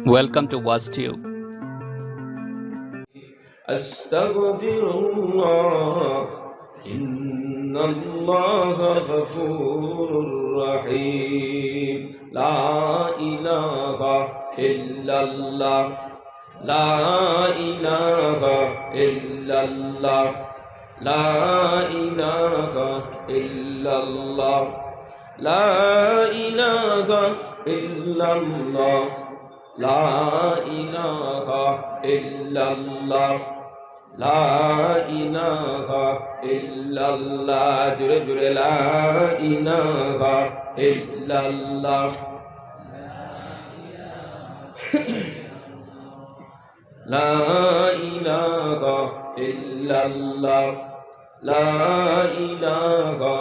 Welcome to Waz Tube. Astaghfirullah, inna Allah ghafurur rahim. La ilaha illallah, la ilaha illallah, la ilaha illallah, la ilaha illallah. La ilaha illallah, la ilaha illallah. Jure jure la ilaha illallah, la ilaha illallah, la ilaha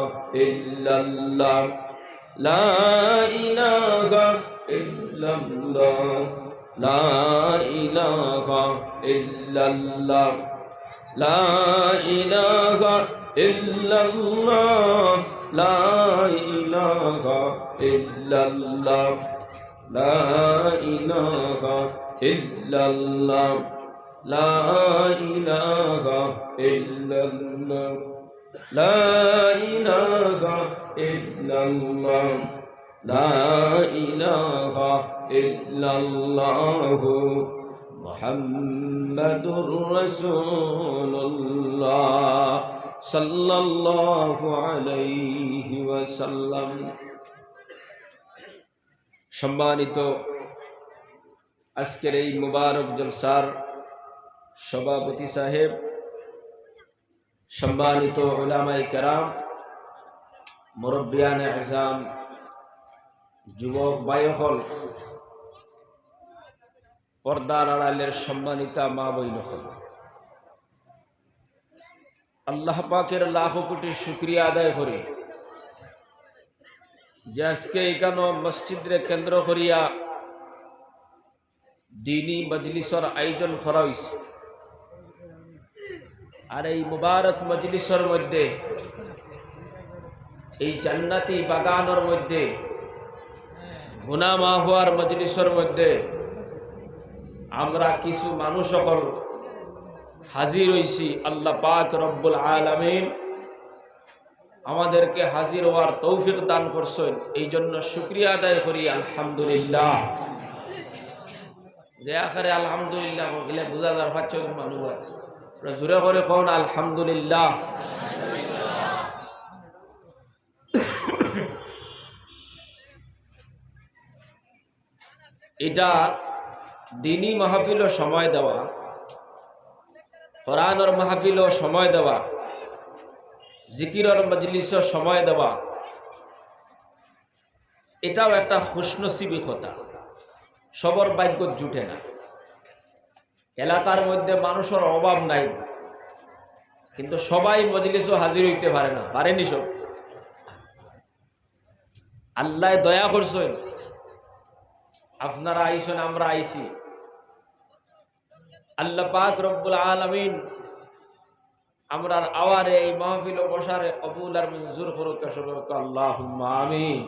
illallah, la ilaha illallah, la ilaha illallah, la ilaha illallah, la ilaha illallah, la ilaha illallah, la ilaha illallah, la ilaha illallah, la ilaha illallah, Muhammadur Rasulullah sallallahu alayhi wasallam। সম্মানিত আজকের এই মুবারক জলসার সভাপতি সাহেব, সম্মানিত উলামায়ে কেরাম, মুরব্বিয়ানে আযম, যুবক ভাইসকল, পর্দার আড়ালের সম্মানিতা মা বোনসকল, আল্লাহ পাকের লাখ কোটি শুকরিয়া আদায় করি যে আজকে এখানে মসজিদরে কেন্দ্র করিয়া দিনী মজলিসের আয়োজন করা হয়েছে। আর এই মুবারক মজলিসের মধ্যে, এই জান্নাতি বাগানের মধ্যে, গুনাহ মাফ হওয়ার মজলিসের মধ্যে আমরা কিছু মানুষ সকল হাজির হইছি। আল্লাহ পাক রব্বুল আলামিন আমাদেরকে হাজির হওয়ার তৌফিক দান করছেন, এই জন্য শুকরিয়া আদায় করি আলহামদুলিল্লাহ। যে আকারে আলহামদুলিল্লাহ বলে বোঝা যার পাচ্ছ মানুষ আছে, জোরে করে কোন আলহামদুলিল্লাহ। এটা দিনী মাহফিলও সময় দেওয়া, কোরআনের মাহফিলও সময় দেওয়া, জিকিরের মজলিসও সময় দেওয়া, এটাও একটা খুশনসিবি কথা। সবার ভাগ্য জুটে না। এলাকার মধ্যে মানুষের অভাব নাই, কিন্তু সবাই মজলিসও হাজির হইতে পারে না, পারেনি সব। আল্লাহ দয়া করছেন, আপনারা আইসেন, আমরা আইছি। আল্লাহ পাক রব্বুল আলামিন আমরার আওয়ারে এই মাহফিল ও বসারে কবুল আর মঞ্জুর করুক, আল্লাহুম্মা আমিন।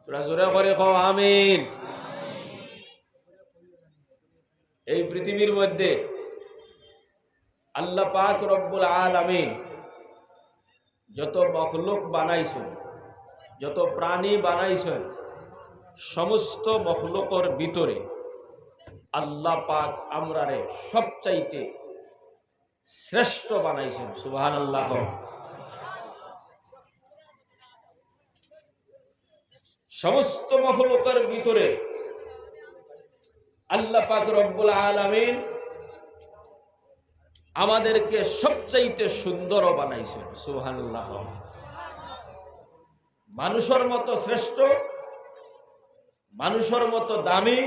তোরা জোরে করে কও আমিন। এই পৃথিবীর মধ্যে আল্লাহ পাক রব্বুল আলামিন যত মখলুক বানাইছেন, যত প্রাণী বানাইছেন, সমস্ত মখলুকের ভিতরে আল্লাহ পাক আমরারে সবচাইতে শ্রেষ্ঠ বানাইছেন। সুবহানাল্লাহ। সমস্ত মখলুকের ভিতরে আল্লাহ পাক রব্বুল আলামিন আমাদেরকে সবচাইতে সুন্দর বানাইছেন। সুবহানাল্লাহ। মানুষের মতো শ্রেষ্ঠ, মানুষের মতো দামি,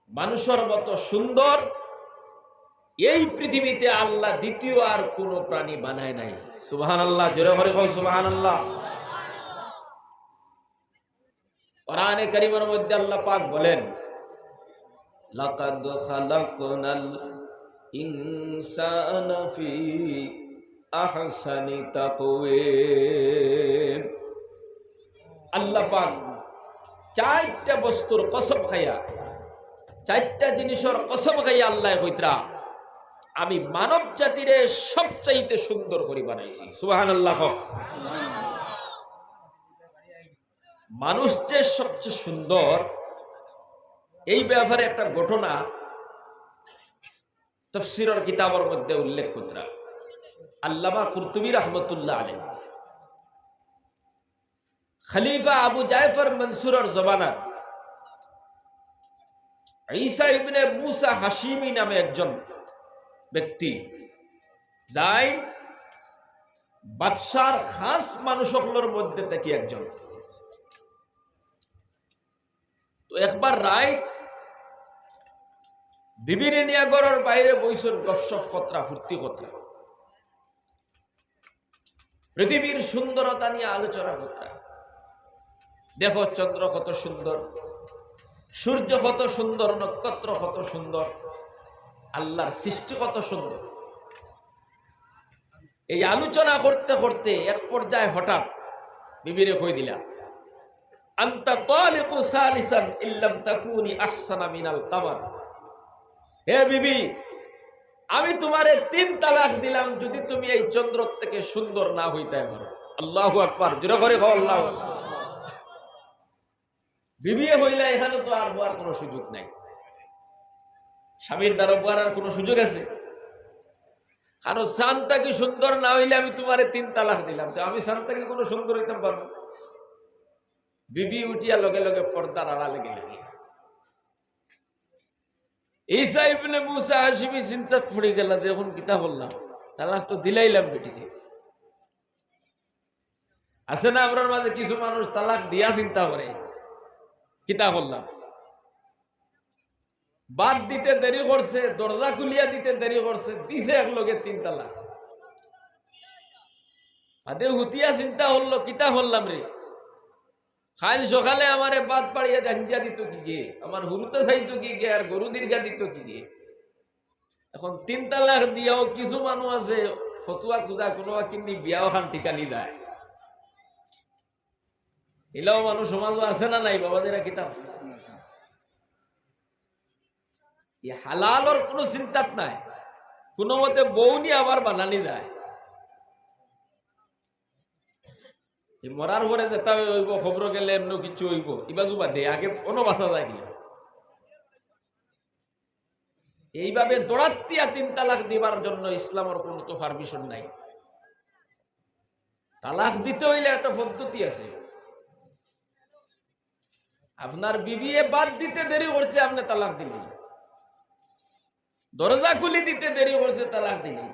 মানুষের মতো সুন্দর এই পৃথিবীতে আল্লাহ দ্বিতীয় আর কোন প্রাণী বানায় নাই। সুবহানাল্লাহ। জোরে করে কও সুবহানাল্লাহ। কোরআনে কারীমের মধ্যে আল্লাহ পাক বলেন, লাকাদ খালাকনাল ইনসানা ফি আহসানি তাকওয়িম। আল্লাহ পাক চারটা বস্তুর কসম খাইয়া, চারটা জিনিসের কসম খাইয়া আল্লাহ কইতরা আমি মানব জাতিরে সবচাইতে সুন্দর করে বানাইছি। সুবহানাল্লাহ। মানুষ যে সবচেয়ে সুন্দর, এই ব্যাপারে একটা ঘটনা তাফসীরের কিতাবের মধ্যে উল্লেখ করা। আল্লামা কুরতুবী রাহমাতুল্লাহ আলাইহি খলিফা আবু জায়ফর মনসুরের জমানা ঈসা ইবনে মুসা হাশিমি নামে একজন ব্যক্তি যাই বাদশার খাস মানুষগুলোর মধ্যে থেকে একজন। তো একবার রাইত বিবির নিয়া ঘরের বাইরে বইসন গপসপ কতরা ফুর্তি কতরা, পৃথিবীর সুন্দরতা নিয়ে আলোচনা কতরা। দেখো চন্দ্র কত সুন্দর, সূর্য কত সুন্দর, নক্ষত্র কত সুন্দর, আল্লাহর সৃষ্টি কত সুন্দর। এই আলোচনা করতে করতে এক পর্যায়ে হঠাৎ বিবিরে কই দিলা, আনতা তালিকু সালিসান ইল্লাম তাকুনি আহসানা মিনাল কামার। হে বিবি, আমি তোমারে 3 তালাক দিলাম যদি তুমি এই চন্দ্র থেকে সুন্দর না হইতে পারো। আল্লাহু আকবার, জোরে করে কও আল্লাহু আকবার। বিবি হইলা এখানে তো আর হওয়ার কোনো সুযোগ নাই, স্বামীর দ্বারা হওয়ার আর কোনো সুযোগ আছে? কারণ শান্তা কি সুন্দর না হইলে আমি তোমারে 3 তালাক দিলাম, তো আমি শান্তা কি কোনো সুন্দর হইতে পারবো? বিবি উঠিয়া লগে লগে পর্দার আড়ালে গেলে। ঈসা ইবনে মুসা হাশিমি চিন্তা পড়ে গেল, দেখুন কিতা করলাম, তালাক তো দিলাইলাম বেটিকে। আছে না আমরার মাঝে কিছু মানুষ তালাক দিয়া চিন্তা করে কিতা করলাম, বাদ দিতে দেরি করছে, দরজা খুলিয়া দিতে দেরি করছে, দিছে এক লগে 3 তালাক। আদে হুতিয়া চিন্তা হলো কিতা করলাম রে, কাল সকালে আমারে বাদ পাড়িয়া জাঞ্জিয়া দিত কি গে, আমার হুরুতে চাইতো কি গে, আর গরু দীর্ঘা দিত কি গে। এখন 3 তালাক দিয়াও কিছু মানুষ আছে ফতুয়া খুঁজা কোনো কিনি বিয়াও খান ঠিকানি দেয়। এলাও মানুষ সমাজও আছে না নাই বাবাদেরা কিতাব? হালালর কোনো চিন্তাত নাই, কোনো মতে বউ নিয়ে আবার বানানি যায়। মরার পরে যেটা হইব, খবর গেলে এমন কিছু হইব, ইবাজু বাদে আগে কোনো বাঁচা যায় কিনা। এইভাবে দৌড়াতিয়া 3 তালাক দিবার জন্য ইসলামের কোনো তো পারমিশন নাই। তালাক দিতে হইলে একটা পদ্ধতি আছে। আপনার বিবিএ বাদ দিতে দেরি করছে, আপনি তালাক দিলেন। দরজা খুলি দিতে দেরি করছে, তালাক দিলেন।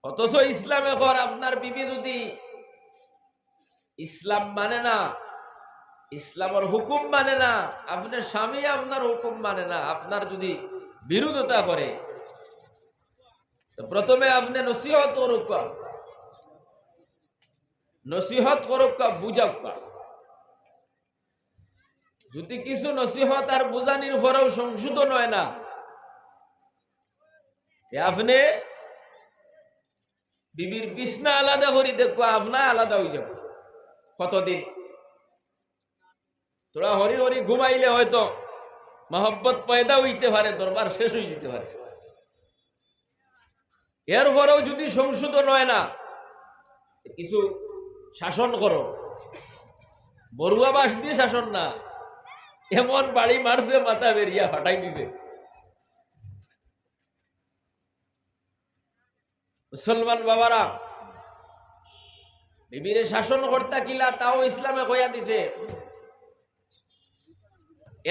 অথচ ইসলামে ঘর আপনার বিবি যদি ইসলাম মানে না, ইসলামের হুকুম মানে না, আপনার স্বামী আপনার হুকুম মানে না, আপনার যদি বিরোধিতা করে, তো প্রথমে আপনি নসিহত করুক, নসিহত করুক, বুঝাক। যদি কিছু নসিহত আর বুঝানির পরেও সংশোধন হয় না, আপনি বিবির বিছনা আলাদা করি দেখবো, আপনার আলাদা হয়ে যাবে। কতদিন তোরা হরি হরি ঘুমাইলে হয়তো মহব্বত পয়দা হইতে পারে, দরবার শেষ হয়ে যেতে পারে। এরপরেও যদি সংশোধন হয় না, কিছু শাসন করো, বড়ুয়া বাস দিয়ে শাসন না, এমন বাড়ি মারছে মাথা বেরিয়া ফাটাই দিতে। মুসলমান বাবারা, বিবিরে শাসন কর্তা কিলা তাও ইসলামে কইয়া দিছে।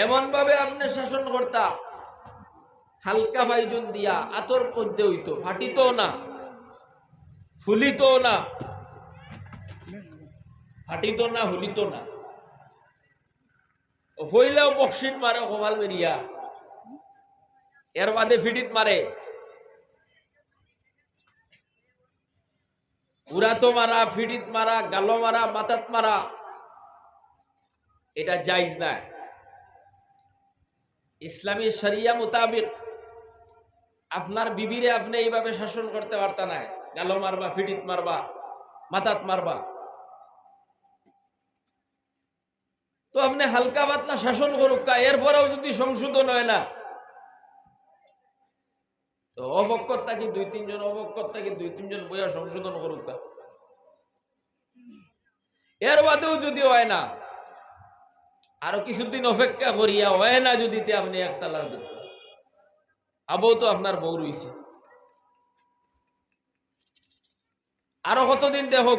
এমন ভাবে আপনি শাসন কর্তা, হালকা ভাইজন দিয়া আতর মধ্যে হইতো, ফাটিত না, ফুলিত না, ফাটিত না, হুলিত না। হইলেও বক্সিন মারে কমাল বেরিয়া, এর বাদে ফিটিত মারে, উড়াতো মারা, ফিটিত মারা, গালো মারা, মাথাত মারা, এটা জায়েজ না। ইসলামী শরিয়া মোতাবেক আপনার বিবিরে আপনি এইভাবে শাসন করতে পারতা না, গালো মারবা, ফিটিত মারবা, মাথাত মারবা। আপনি হালকা পাতলা শাসন করুক, এরপরেও যদি সংশোধন হয় না, তো অবক্ষর থাকি 2-3 জন, অবক্ষর থাকি 2-3 জন বইয়া সংশোধন করুক। এর বাদেও যদি হয় না, আরো কিছুদিন অপেক্ষা করিয়া হয় না যদি আপনি এক তালাক দেন। আবৌ তো আপনার বউ রইছে, আরো কতদিন দেখো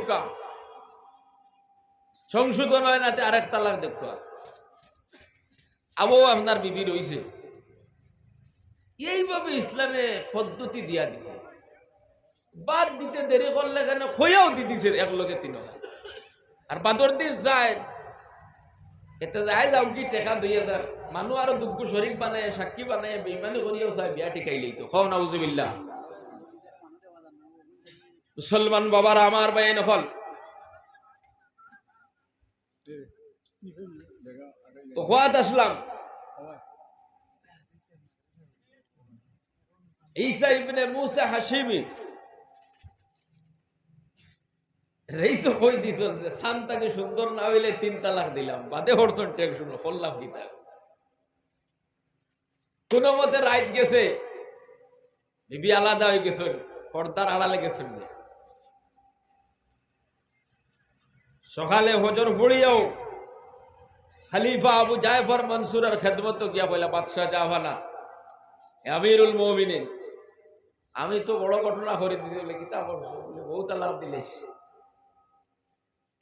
সংশোধন হয় না, আরেক তালাক দেখো। আবৌ আপনার বিবি রইছে। এইভাবে ইসলামে পদ্ধতি দিয়া দিছে। বাদ দিতে দেরি করলে কেন হইয়াও দিছে একলগে 3। আর বাদর দিন যায়, এতে যায় যাও কি টেকা 2000 মানুষ আরো দুঃখ শরীর বানায়, সাক্ষী বানায়, বেইমানি করিয়াও চায় বিয়া টিকাইলেই তো। খাও নাউজুবিল্লাহ। মুসলমান বাবারা আমার বাইন হল, তো হওয়াত আসলাম ঈসা ইবনে মুসা হাশিমি রেইসো কই দিছন যে শান্তাকে সুন্দর না হইলে 3 তালাক দিলাম, বাদে হরছন টেক শুনো করলাম কিতা। কোন মতে রাইত গেছে, বিবি আলাদা হয়ে গেছেন, পর্দার আড়ালে গেছেন। সকালে হজর পড়িয়াও খলিফা আবু জায়ফর মনসুরের খেদমত গিয়া বলে, বাদশাহ জাহানা, আমিরুল মুমিনিন, আমি তো বড় ঘটনা করে দিতে বলে কিতা করছো? বলে বউ তালাক দিলেস।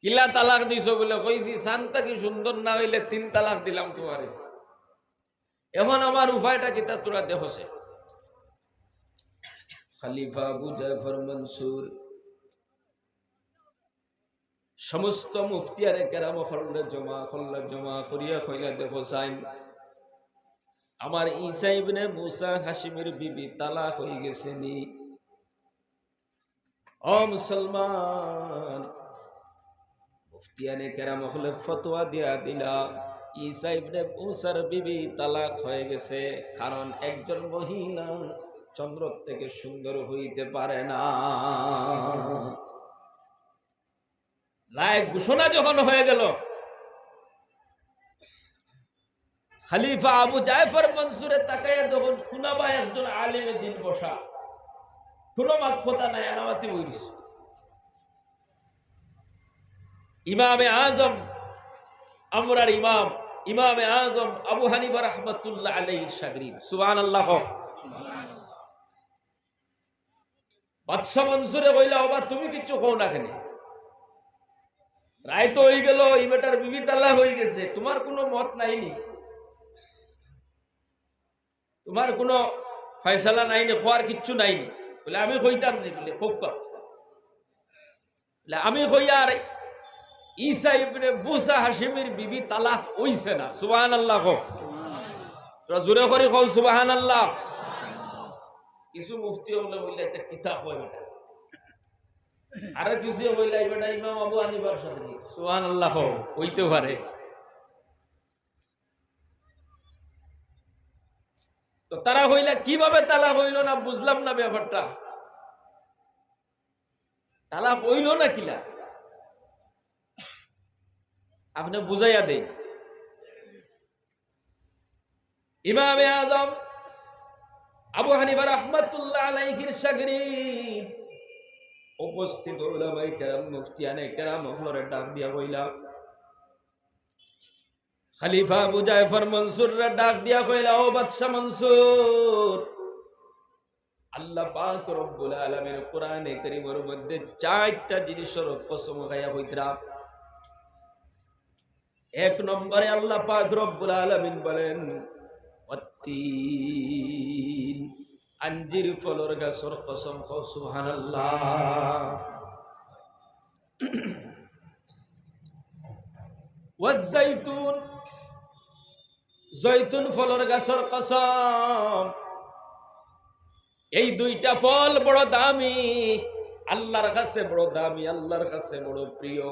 কিলা তালাক দিছো? বলে কইছি শান্তা কি সুন্দর না হইলে 3 তালাক দিলাম তোমারে। এখন আমার উপায়টা কিতা তোরা দেখছে। খলিফা আবু জায়ফর মনসুর সমস্ত মুফতিয়ারে কেরাম জমা করিয়া কইলা, দেখো সাইন, আমার ঈসা ইবনে মুসা হাশিমের বিবি তালাক হয়ে গেছে নি। ও মুসলমান, মুফতিয়ানে কেরাম হলে ফতোয়া দিয়া দিলা, ঈসা ইবনে মুসার বিবি তালাক হয়ে গেছে, কারণ একজন মহিলা চন্দ্র থেকে সুন্দর হইতে পারে না। রায় ঘোষণা যখন হয়ে গেল, খলিফা আবু জায়ফর মনসুরে তাকাইয়া যখন খুনাবা একজন আলিমে দিন বসা, কোনো মাত কথা নাই, আনামাতি বইরিস। ইমামে আজম, আমরার ইমাম, ইমামে আজম আবু হানিফা রাহমাতুল্লাহ আলাইহির শাগরিদ। সুবহানাল্লাহ। বাদশাহ মনসুরে কইলা, ওবা তুমি কিচ্ছু কও না কেন? রায় তো হয়ে গেল, এই বেটার বিবি তালাক হয়ে গেছে, তোমার কোনো মত নাইনি, তোমার কোনো ফয়সালা নাইনি, খোয়ার কিচ্ছু নাইনি। বলে আমি কইতাম নি। বলে খুব কম। আমি কই আর ঈসা ইবনে মুসা হাশিমের বিবি তালাক হইছে না। সুবহানাল্লাহ। তোরা জোরে করে কও সুবহানাল্লাহ। কিছু মুফতি হলে বললে একটা কিতাব হয় বেটা, আর কিছু বললে বেটা ইমাম আবু হানিফার সাথে। সুবহানাল্লাহ, হইতে পারে। তো তারা হইলা কিভাবে তালাক হইল না, বুঝলাম না ব্যাপারটা। তালাক হইল না কিলা আপনি বুঝাইয়া দেন। ইমামে আজম আবু হানিফা রাহমাতুল্লাহ আলাইহির শাগরিদ উপস্থিত উলামায়ে কেরাম, মুফতিয়ানে কেরাম হলরে ডাক দিয়া কইলা, খলিফা আবু জায়ফর মনসুররে ডাক দিয়া কইলা, ও বাদশা মনসুর, আল্লাহ পাক রব্বুল আলামিন কোরআনে কারীমের মধ্যে 4টা জিনিসের কসম খাইয়া কইতরা। 1 নম্বরে আল্লাহ পাক রব্বুল আলামিন বলেন, ওয়াত্তিন, আঞ্জির ফলর গাছের কসম খাও। সুবহানাল্লাহ। ওয়াজ জাইতুন, জৈতুন ফলর গাছের কসম। এই 2টা ফল বড় দামি, আল্লাহর কাছে বড় দামি, আল্লাহর কাছে বড় প্রিয়।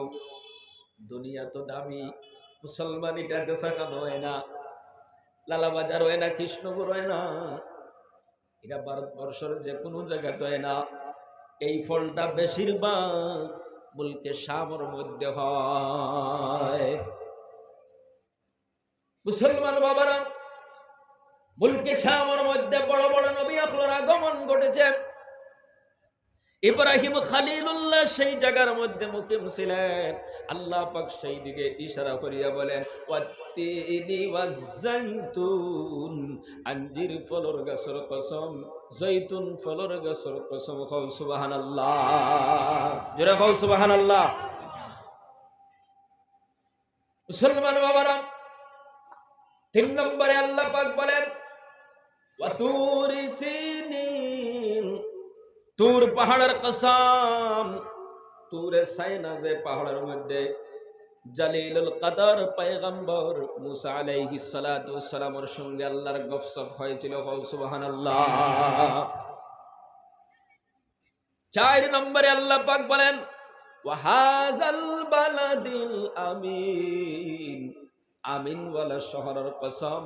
দুনিয়া তো দামি, মুসলমান এটা জেসা খানো হয় না, লালাবাজার হয় না, কৃষ্ণপুর হয় না, এটা ভারতবর্ষের যে কোনো জায়গায় হয় না। এই ফলটা বেশিরভাগ মুলকে শামের মধ্যে হয়। মুসলমান বাবারা, মুলকে শামের মধ্যে বড় বড় নবী আকলের আগমন ঘটেছে। ইব্রাহিম খলিলুল্লাহ সেই জায়গার মধ্যে মুকিম ছিলেন। আল্লাহ পাক সেই দিকে ইশারা করিয়া বলেন, ওয়াত্তিনি ওয়াজ্জাইতুন, আঞ্জির ফলর গাছের কসম, জৈতুন ফলর গাছের কসম। কও সুবহানাল্লাহ, জোরে কও সুবহানাল্লাহ। মুসলমান বাবারা, 3 নম্বরে আল্লাহ পাক বলেন, ওয়াতুরি সিনিন, তুর পাহাড়ের কসম। তুরে সাইনা যে পাহাড়ের মধ্যে জালিলুল কদর পয়গম্বর মুসা আলাইহিস সালাতু ওয়াস সালামের সঙ্গে আল্লাহর গফসপ হয়েছিল। সুবহানাল্লাহ। 4 নম্বরে আল্লাহ পাক বলেন, ওয়া হাযাল বালাদিল আমিন, আমিন ওয়ালা শহরের কসম।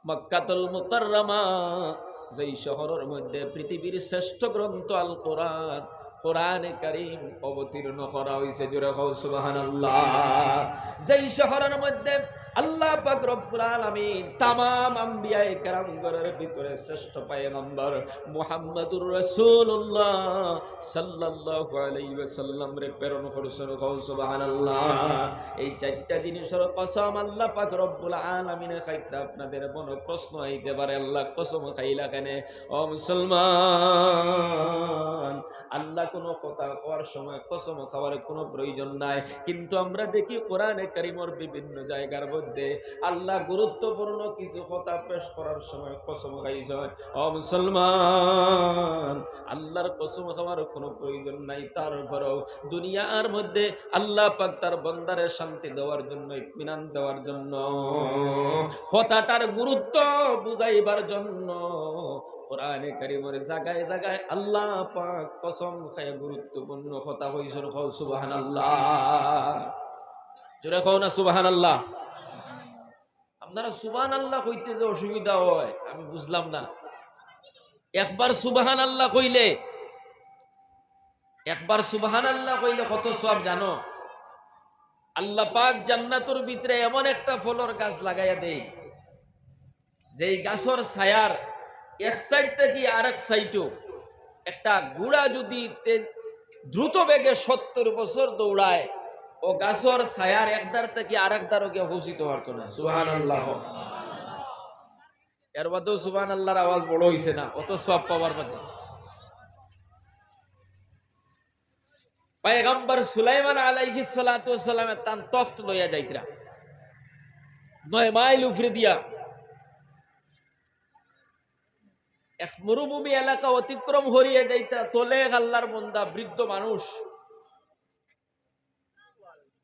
মক্কাতুল মুকাররমা, যেই শহরের মধ্যে পৃথিবীর শ্রেষ্ঠ গ্রন্থ আল কোরআন, কোরআনে কারীম অবতীর্ণ করা হয়েছে। জোরে কও সুবহানাল্লাহ। যেই শহরের মধ্যে আল্লাহ পাক রব্বুল আলামিন तमाम আম্বিয়ায়ে কেরামগণের ভিতরে শ্রেষ্ঠ পয়গম্বর মুহাম্মদুর রাসূলুল্লাহ সাল্লাল্লাহু আলাইহি ওয়াসাল্লাম রে প্রেরণ করেছেন। কও সুবহানাল্লাহ। এই 4টা জিনিসের কসম আল্লাহ পাক রব্বুল আলামিনের খাইতে আপনাদের মনে প্রশ্ন আইতে পারে, আল্লাহ কসম খাইলা কেন? ও মুসলমান, আল্লাহ কোনো কথা খাওয়ার সময় কসম খাওয়ার কোনো প্রয়োজন নাই, কিন্তু আমরা দেখি কোরআনে কারীমের বিভিন্ন জায়গার মধ্যে আল্লাহ গুরুত্বপূর্ণ কিছু কথা পেশ করার সময় কসম খাইছেন। ও মুসলমান, আল্লাহর কসম খাওয়ার কোনো প্রয়োজন নাই, তারপরেও দুনিয়ার মধ্যে আল্লাহ পাক তার বান্দারে শান্তি দেওয়ার জন্য, ইতমিনান দেওয়ার জন্য, কথাটার গুরুত্ব বুঝাইবার জন্য কোরআনে কারীমের জায়গায় জায়গায় আল্লাহ পাক কসম খায় গুরুত্বপূর্ণ কথা কইছেন। কও সুবহানাল্লাহ, জোরে কও না সুবহানাল্লাহ। আপনারা সুবহানাল্লাহ কইতে যে অসুবিধা হয় আমি বুঝলাম না। একবার সুবহানাল্লাহ কইলে, একবার সুবহানাল্লাহ কইলে কত সওয়াব জানো? আল্লাহ পাক জান্নাতের ভিতরে এমন একটা ফলর গাছ লাগাইয়া দেয়, যেই গাছের ছায়ার এক সাইড থেকে আরেক সাইডও একটা ঘোড়া যদি দ্রুত বেগে 70 বছর দৌড়ায়, ও গাছের ছায়ার একদার থেকে আরেক দ্বারও গিয়ে পৌঁছিতে পারতো না। সুবহানাল্লাহ। এর মধ্যেও সুবহানাল্লাহর আওয়াজ বড় হইছে না, অত সওয়াব পাওয়ার মধ্যে। পয়গম্বর সুলাইমান আলাইহিস সালাতু ওয়াস সালামের তান তখ্ত লইয়া যাইতরা 9 মাইল উপরে দিয়া এক মরুভূমি এলাকা অতিক্রম হরিয়ে যাইতা। তোলে আল্লাহর বান্দা বৃদ্ধ মানুষ,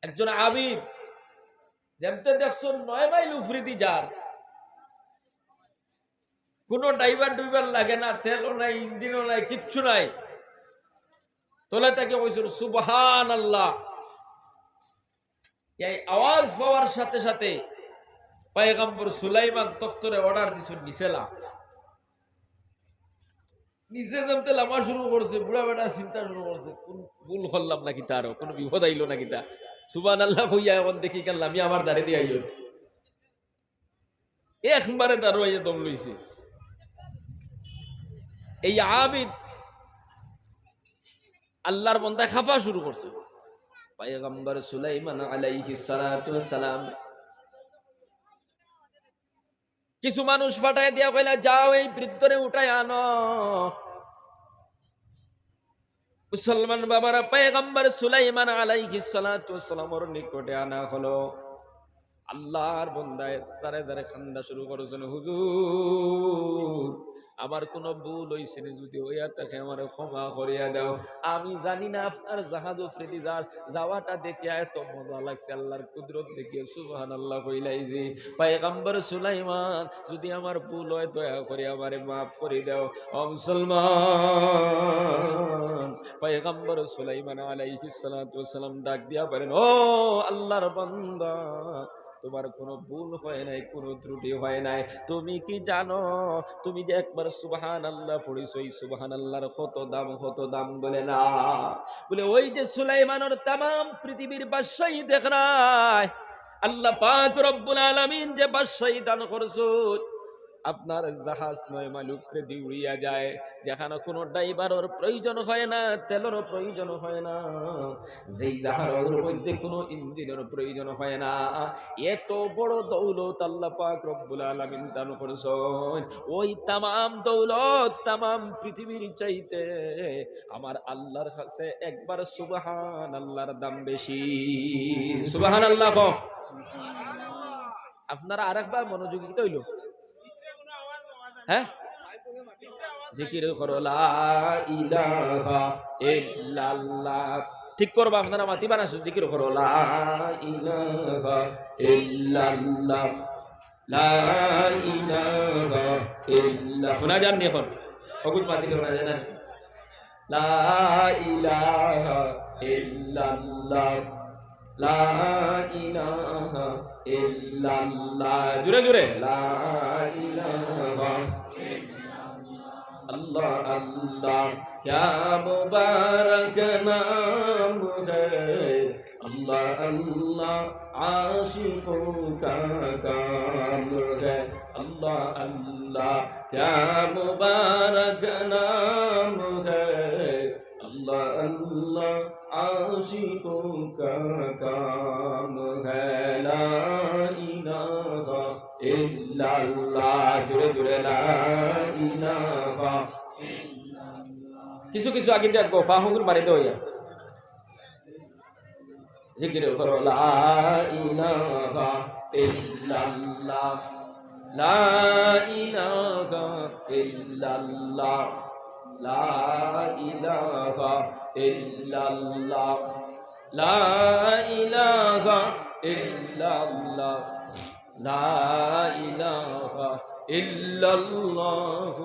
একজন আবিদ, যেমতে দেখছো 9 মাইল উপরে দি যার, কোন ড্রাইভার ডুইবার লাগে না, তেলও নাই, ইঞ্জিনও নাই, কিচ্ছু নাই। তোলে তাকে কইছিল সুবহানাল্লাহ। এই আওয়াজ পাওয়ার সাথে সাথে পয়গম্বর সুলাইমান তখ্তরে অর্ডার দিছেন নিচেলা। নিচে যেমতে লামা শুরু করছে, বুড়া বেটা চিন্তা শুরু করছে, কোন ভুল করলাম নাকি, তারও কোনো বিপদ আইলো নাকি। তা সুবহানাল্লাহ কইয়া এখন দেখি কেন আমি আমার দাঁড়িয়ে দিয়ে আইল, একবারে দাঁড়ো আইয়া দম লইছে। এই আবিদ আল্লাহর বান্দা খাফা শুরু করছে। পয়গম্বর সুলাইমান আলাইহিস সালাতু ওয়াস সালাম কিছু মানুষ পাঠায় দিয়া কইলা, যাও এই বৃদ্ধরে উঠায় আনো। মুসলমান বাবারা, পয়গম্বর সুলাইমান আলাইহিস সালাতু ওয়াস সালামের নিকটে আনা হলো। আল্লাহর বান্দায় তারে তারে খান্দা শুরু করেছেন, হুজুর আমার কোন ভুল হইছে না, যদি হইয়া থাকে আমারে ক্ষমা করিয়া দাও। আমি জানি না আপনার জাহাজ উফরিদি যাওয়াটা দেখে এত মজা লাগছে, আল্লাহর কুদরত দেখে সুবহানাল্লাহ কইলাই যে পয়গম্বর সুলাইমান যদি আমার ভুল হয় দয়া করে আমারে মাফ করে দাও। ও মুসলমান, পয়গম্বর সুলাইমান আলাইহিস সালাতু ওয়াস সালাম ডাক দিয়া বলেন, ও আল্লাহর বান্দা, তোমার কোনো ভুল হয় নাই, কোনো ত্রুটি হয় নাই। তুমি কি জানো, তুমি যে একবার সুবহানাল্লাহ পড়িছো, এই সুবহানাল্লাহর কত দাম বলে না। বলে ওই যে সুলাইমানের तमाम পৃথিবীর বাদশাহী দেখ নাই, আল্লাহ পাক রব্বুল আলামিন যে বাদশাহী দান করছেন, আপনার জাহাজ নয় মালুকরে দিয়ে উড়িয়া যায়, যেখানে কোনো ড্রাইভারের প্রয়োজন হয় না, তেলের প্রয়োজন হয় না, যেই জাহাজের মধ্যে কোনো ইঞ্জিনের প্রয়োজন হয় না, এত বড় দৌলত আল্লাহ পাক রব্বুল আলামিন দান করেছেন। ওই তামাম দৌলত তামাম পৃথিবীর চাইতে আমার আল্লাহর কাছে একবার সুবহান আল্লাহর দাম বেশি। সুবহান আল্লাহ। আপনারা আরেকবার মনোযোগী হইল, হ্যাঁ, জিকির করো লা ইলাহা ইল্লাল্লাহ, ঠিক করবা আপনারা মাতি বানাসু, জিকির করো লা ইলাহা ইল্লাল্লাহ, লা ইলাহা ইল্লাল্লাহ। শোনা যাননি এখন অগুত মাতি শোনা যায় না? লা ইলাহা ইল্লাল্লাহ, লা ইলাহা ইল্লাল্লাহ, জোরে জোরে লা ইলাহা अल्लाह अल्लाह क्या मुबारक नाम है, अल्लाह अल्लाह आशिकों का काम है, अल्लाह अल्लाह क्या मुबारक नाम है, अल्लाह अल्लाह आशिकों का काम है, ला इलाहा इल्लल्लाह, जुड़े जुड़े ला इलाहा। কিছু কিছু আগে দেখো ফাহুর মারি দেও, জিকির করো লা ইলাহা ইল্লাল্লাহ, লা ইলাহা ইল্লাল্লাহ, লা ইলাহা ইল্লাল্লাহ, লা ইলাহা ইল্লাল্লাহ, লা ইলাহা ইল্লাল্লাহ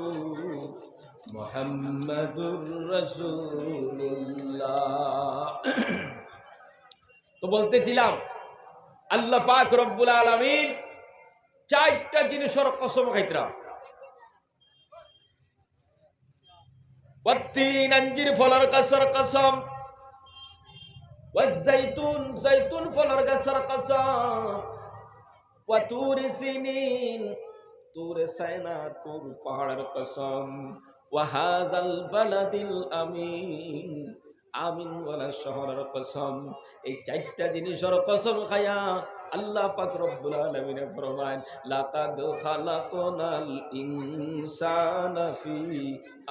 মুহাম্মাদুর রাসূলুল্লাহ। তো বলতেছিলাম আল্লাহ পাক রব্বুল আলামিন চারটা জিনিসের কসম খাইতরা। ওয়াত্তিন আঞ্জির ফলের গাছের কসম, ওয়াজ্জাইতুন জাইতুন ফলের গাছের কসম, ওয়াতুরি সিনিন তুরে সাইনা তুর পাহাড়ের কসম, ওয়াহাদাল বালাদিল আমিন আমিন ওয়ালা শহরের কসম। এই চারটা জিনিসের কসম খায়া আল্লাহ পাক রব্বুল আলামিন ফরমান লাকাদ খালাকনাল ইনসানা ফি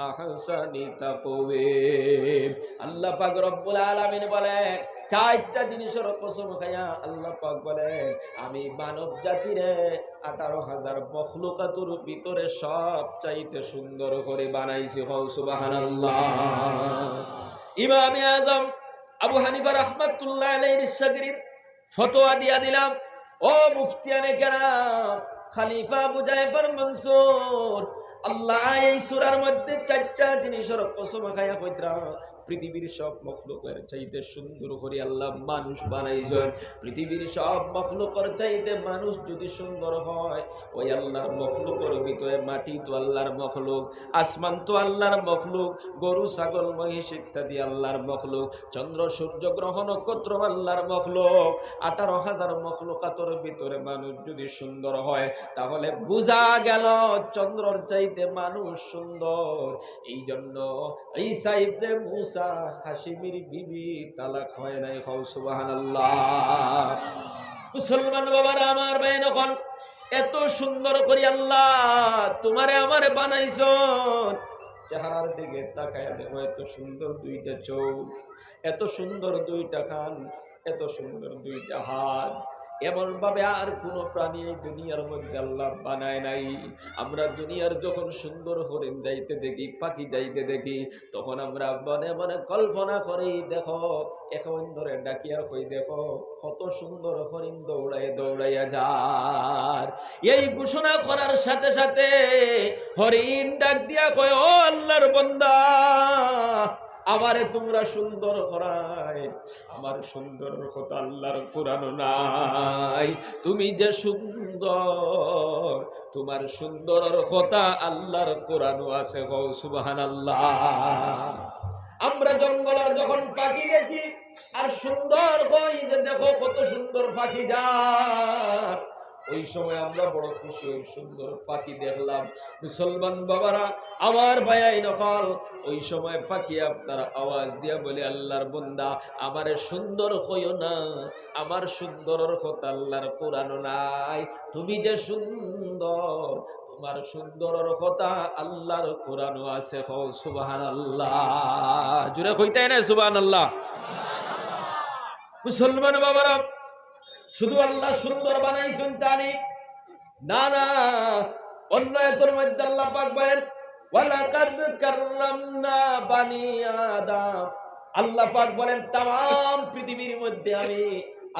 আহসানি তাকওয়িম। আল্লাহ পাক রব্বুল আলামিন বলেন চারটা জিনিসের কসম খায়া আল্লাহ পাক বলেন আমি মানব জাতিরে 18,000 মখলুকাতুর ভিতরে সব চাইতে সুন্দর করে বানাইছি। হও সুবহানাল্লাহ। ইমাম আযম আবু হানিফা রাহমাতুল্লাহ আলাইহির শাগরিদ ফতোয়া দিয়া দিলাম, ও মুফতিয়ানে কেরাম, খলিফা আবু জাফর মনসুর, আল্লাহ এই সূরার মধ্যে চারটা জিনিসের কসম খায়া কইতরা পৃথিবীর সব মখলুকের চাইতে সুন্দর করে আল্লাহ মানুষ বানাইছেন। পৃথিবীর সব মখলুকের চাইতে মানুষ যদি সুন্দর হয়, ওই আল্লাহর মখলুকের ভিতরে মাটি তো আল্লাহর মখলুক, আসমান তো আল্লাহর মখলুক, গরু ছাগল মহিষ ইত্যাদি আল্লাহর মখলুক, চন্দ্র সূর্য গ্রহ নক্ষত্র আল্লাহর মখলুক। 18,000 মখলুকাতের ভিতরে মানুষ যদি সুন্দর হয়, তাহলে বোঝা গেল চন্দ্রর চাইতে মানুষ সুন্দর। এই জন্য ঈসা ইবনে মুসা হাশিমির বিবি তালাক হয় নাই। হও সুবহানাল্লাহ। মুসলমান বাবারা আমার বাইন, এত সুন্দর করে আল্লাহ তোমারে আমারে বানাইছেন, চেহারার দিকে তাকায়া দেখো, এত সুন্দর দুইটা চোখ, এত সুন্দর দুইটা কান, এত সুন্দর দুইটা হাত, এমন ভাবে আর কোন প্রাণী এই দুনিয়ার মধ্যে আল্লাহ বানায় নাই। আমরা দুনিয়ার যখন সুন্দর হরিণ যাইতে দেখি, পাখি যাইতে দেখি, তখন আমরা মনে মনে কল্পনা করি, দেখো এখন ধরে ডাকিয়ার কই দেখো কত সুন্দর হরিণ দৌড়ায় দৌড়াইয়া যার। এই ঘোষণা করার সাথে সাথে হরিণ ডাক দিয়া কয়, ও আল্লাহর বান্দা, আমারে তোমরা সুন্দর করায়, আমার সুন্দর কথা আল্লাহর কোরআন নাই। তুমি যে সুন্দর, তোমার সুন্দরের কথা আল্লাহর কোরআনও আছে। হও সুবহানাল্লাহ। আমরা জঙ্গলের যখন পাখি দেখি, আর সুন্দর কই যে দেখো কত সুন্দর পাখি যার। ওই সময় আমরা বড় খুশি, ওই সুন্দর পাখি দেখলাম। মুসলমান বাবারা আমার ভাই নকল, ওই সময় পাখি আপনারা আওয়াজ দিয়া বলে আল্লাহর বান্দা আমারে সুন্দর কইও না, আমার সুন্দরের কথা আল্লাহর কোরআন নাই। তুমি যে সুন্দর, তোমার সুন্দরের কথা আল্লাহর কোরআনও আছে। কও সুবহানাল্লাহ, জোরে কইতে না সুবহানাল্লাহ। মুসলমান বাবারা শুধু আল্লাহ সুন্দর বানাইছেন তানি না, না, অন্য আয়াতের মধ্যে আল্লাহ পাক বলেন ওয়ালাকাদ কাররামনা বানি আদম। আল্লাহ পাক বলেন तमाम পৃথিবীর মধ্যে আমি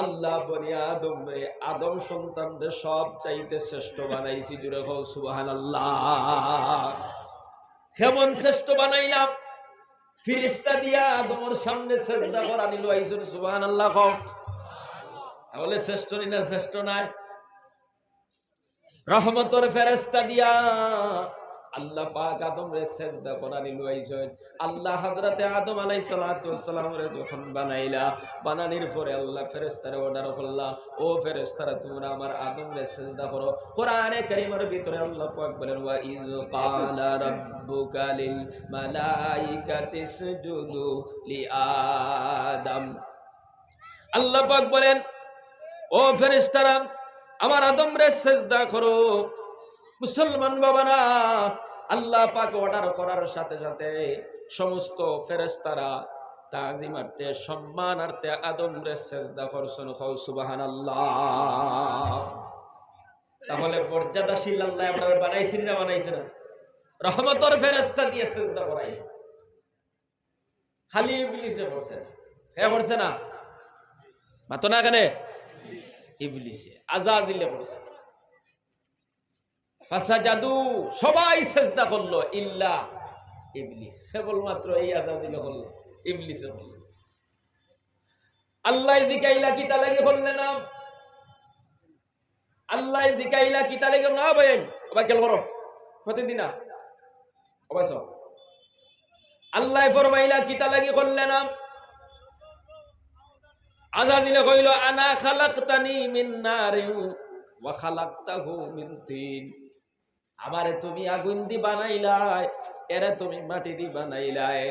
আল্লাহ বনি আদম রে, আদম সন্তানদের সব চাইতে শ্রেষ্ঠ বানাইছি। জুড়ে কও সুবহানাল্লাহ। কেমন শ্রেষ্ঠ বানাইলাম? ফেরেশতা দিয়া আদমের সামনে সিজদা করা নিল আইছেন। সুবহানাল্লাহ কও। তাহলে শ্রেষ্ঠ না শ্রেষ্ঠ নাই? রহমতের ফেরেশতা দিয়া আল্লাহ পাক আদমরে সিজদা করা নিল আইছেন। আল্লাহ হযরতে আদম আলাইহিস সালাতু ওয়াস সালাম রে যখন বানাইলা, বানানির পরে আল্লাহ ফেরেশতারে অর্ডার করলা, ও ফেরেশতারা তোমরা আমার আদমরে সিজদা করো। কোরআনে কারীমের ভিতরে আল্লাহ পাক বলেন ওয়া ইয ক্বালা রাব্বুকা লিল মালাইকাতি ইসজুদু লি আদম। আল্লাহ পাক বলেন ও ফেরেশতারা আমার আদমরে সিজদা করো। মুসলমান বাবারা আল্লাহ পাক অর্ডার করার সাথে সাথে সমস্ত ফেরেশতারা তাজিমার্থে সম্মানার্থে আদমরে সিজদা করছেন। কও সুবহানাল্লাহ। তাহলে মর্যাদাশীল আল্লাহ আপনারা বানাইছেন না বানাইছেন না? রহমতের ফেরেশতা দিয়ে সিজদা করাই। খালি ইবলিসে করছে না, হে করছে না? মাতো না কেন? ইবলিসে আজাজিলে করছে। ফাসাজাদু সবাই সিজদা করলো ইল্লা ইবলিস। কেবলমাত্র এই আজাজিলে করলো, ইবলিসে করলো। আল্লাহ জিকাইলা কিতা লাগি করলে না? আল্লাহ জিকাইলা কিতা লাগি না বলেন? ওবা কেল করো প্রতিদিন না অবশ্য আল্লাহ ফরমাইলা কিতা লাগি করলে না? আজাজিলে কইল আনা খালাকতানি মিন নারিন ওয়া খালাকতাহু মিন তিন। আমারে তুমি আগুন দি বানাইলাই, এরে তুমি মাটি দি বানাইলাই।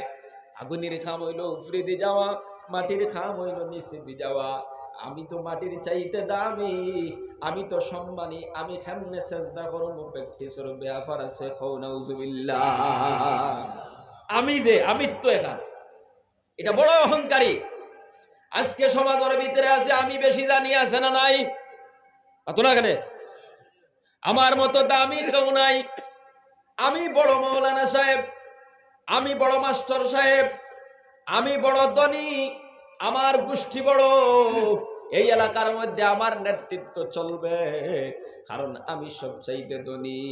আগুনের খাম হইল উপরে দি যাওয়া, মাটির খাম হইল নিচে দি যাওয়া। আমি তো মাটির চাইতে দামি, আমি তো সম্মানী, আমি কেমনে সিজদা করব? ব্যক্তি স্বরূপে আফার আছে। কও নাউজুবিল্লাহ। আমি দে আমি তো এখান, এটা বড় অহংকারী। আজকে সমাজের ভিতরে আছে আমি বেশি জানি, আছে না নাই? আতো না কেন? আমার মতো দামি কেউ নাই। আমি বড় মৌলানা সাহেব, আমি বড় মাস্টার সাহেব, আমি বড় ধনী, আমার গোষ্ঠী বড়, এই এলাকার মধ্যে আমার নেতৃত্ব চলবে, কারণ আমি সবচাইতে ধনী,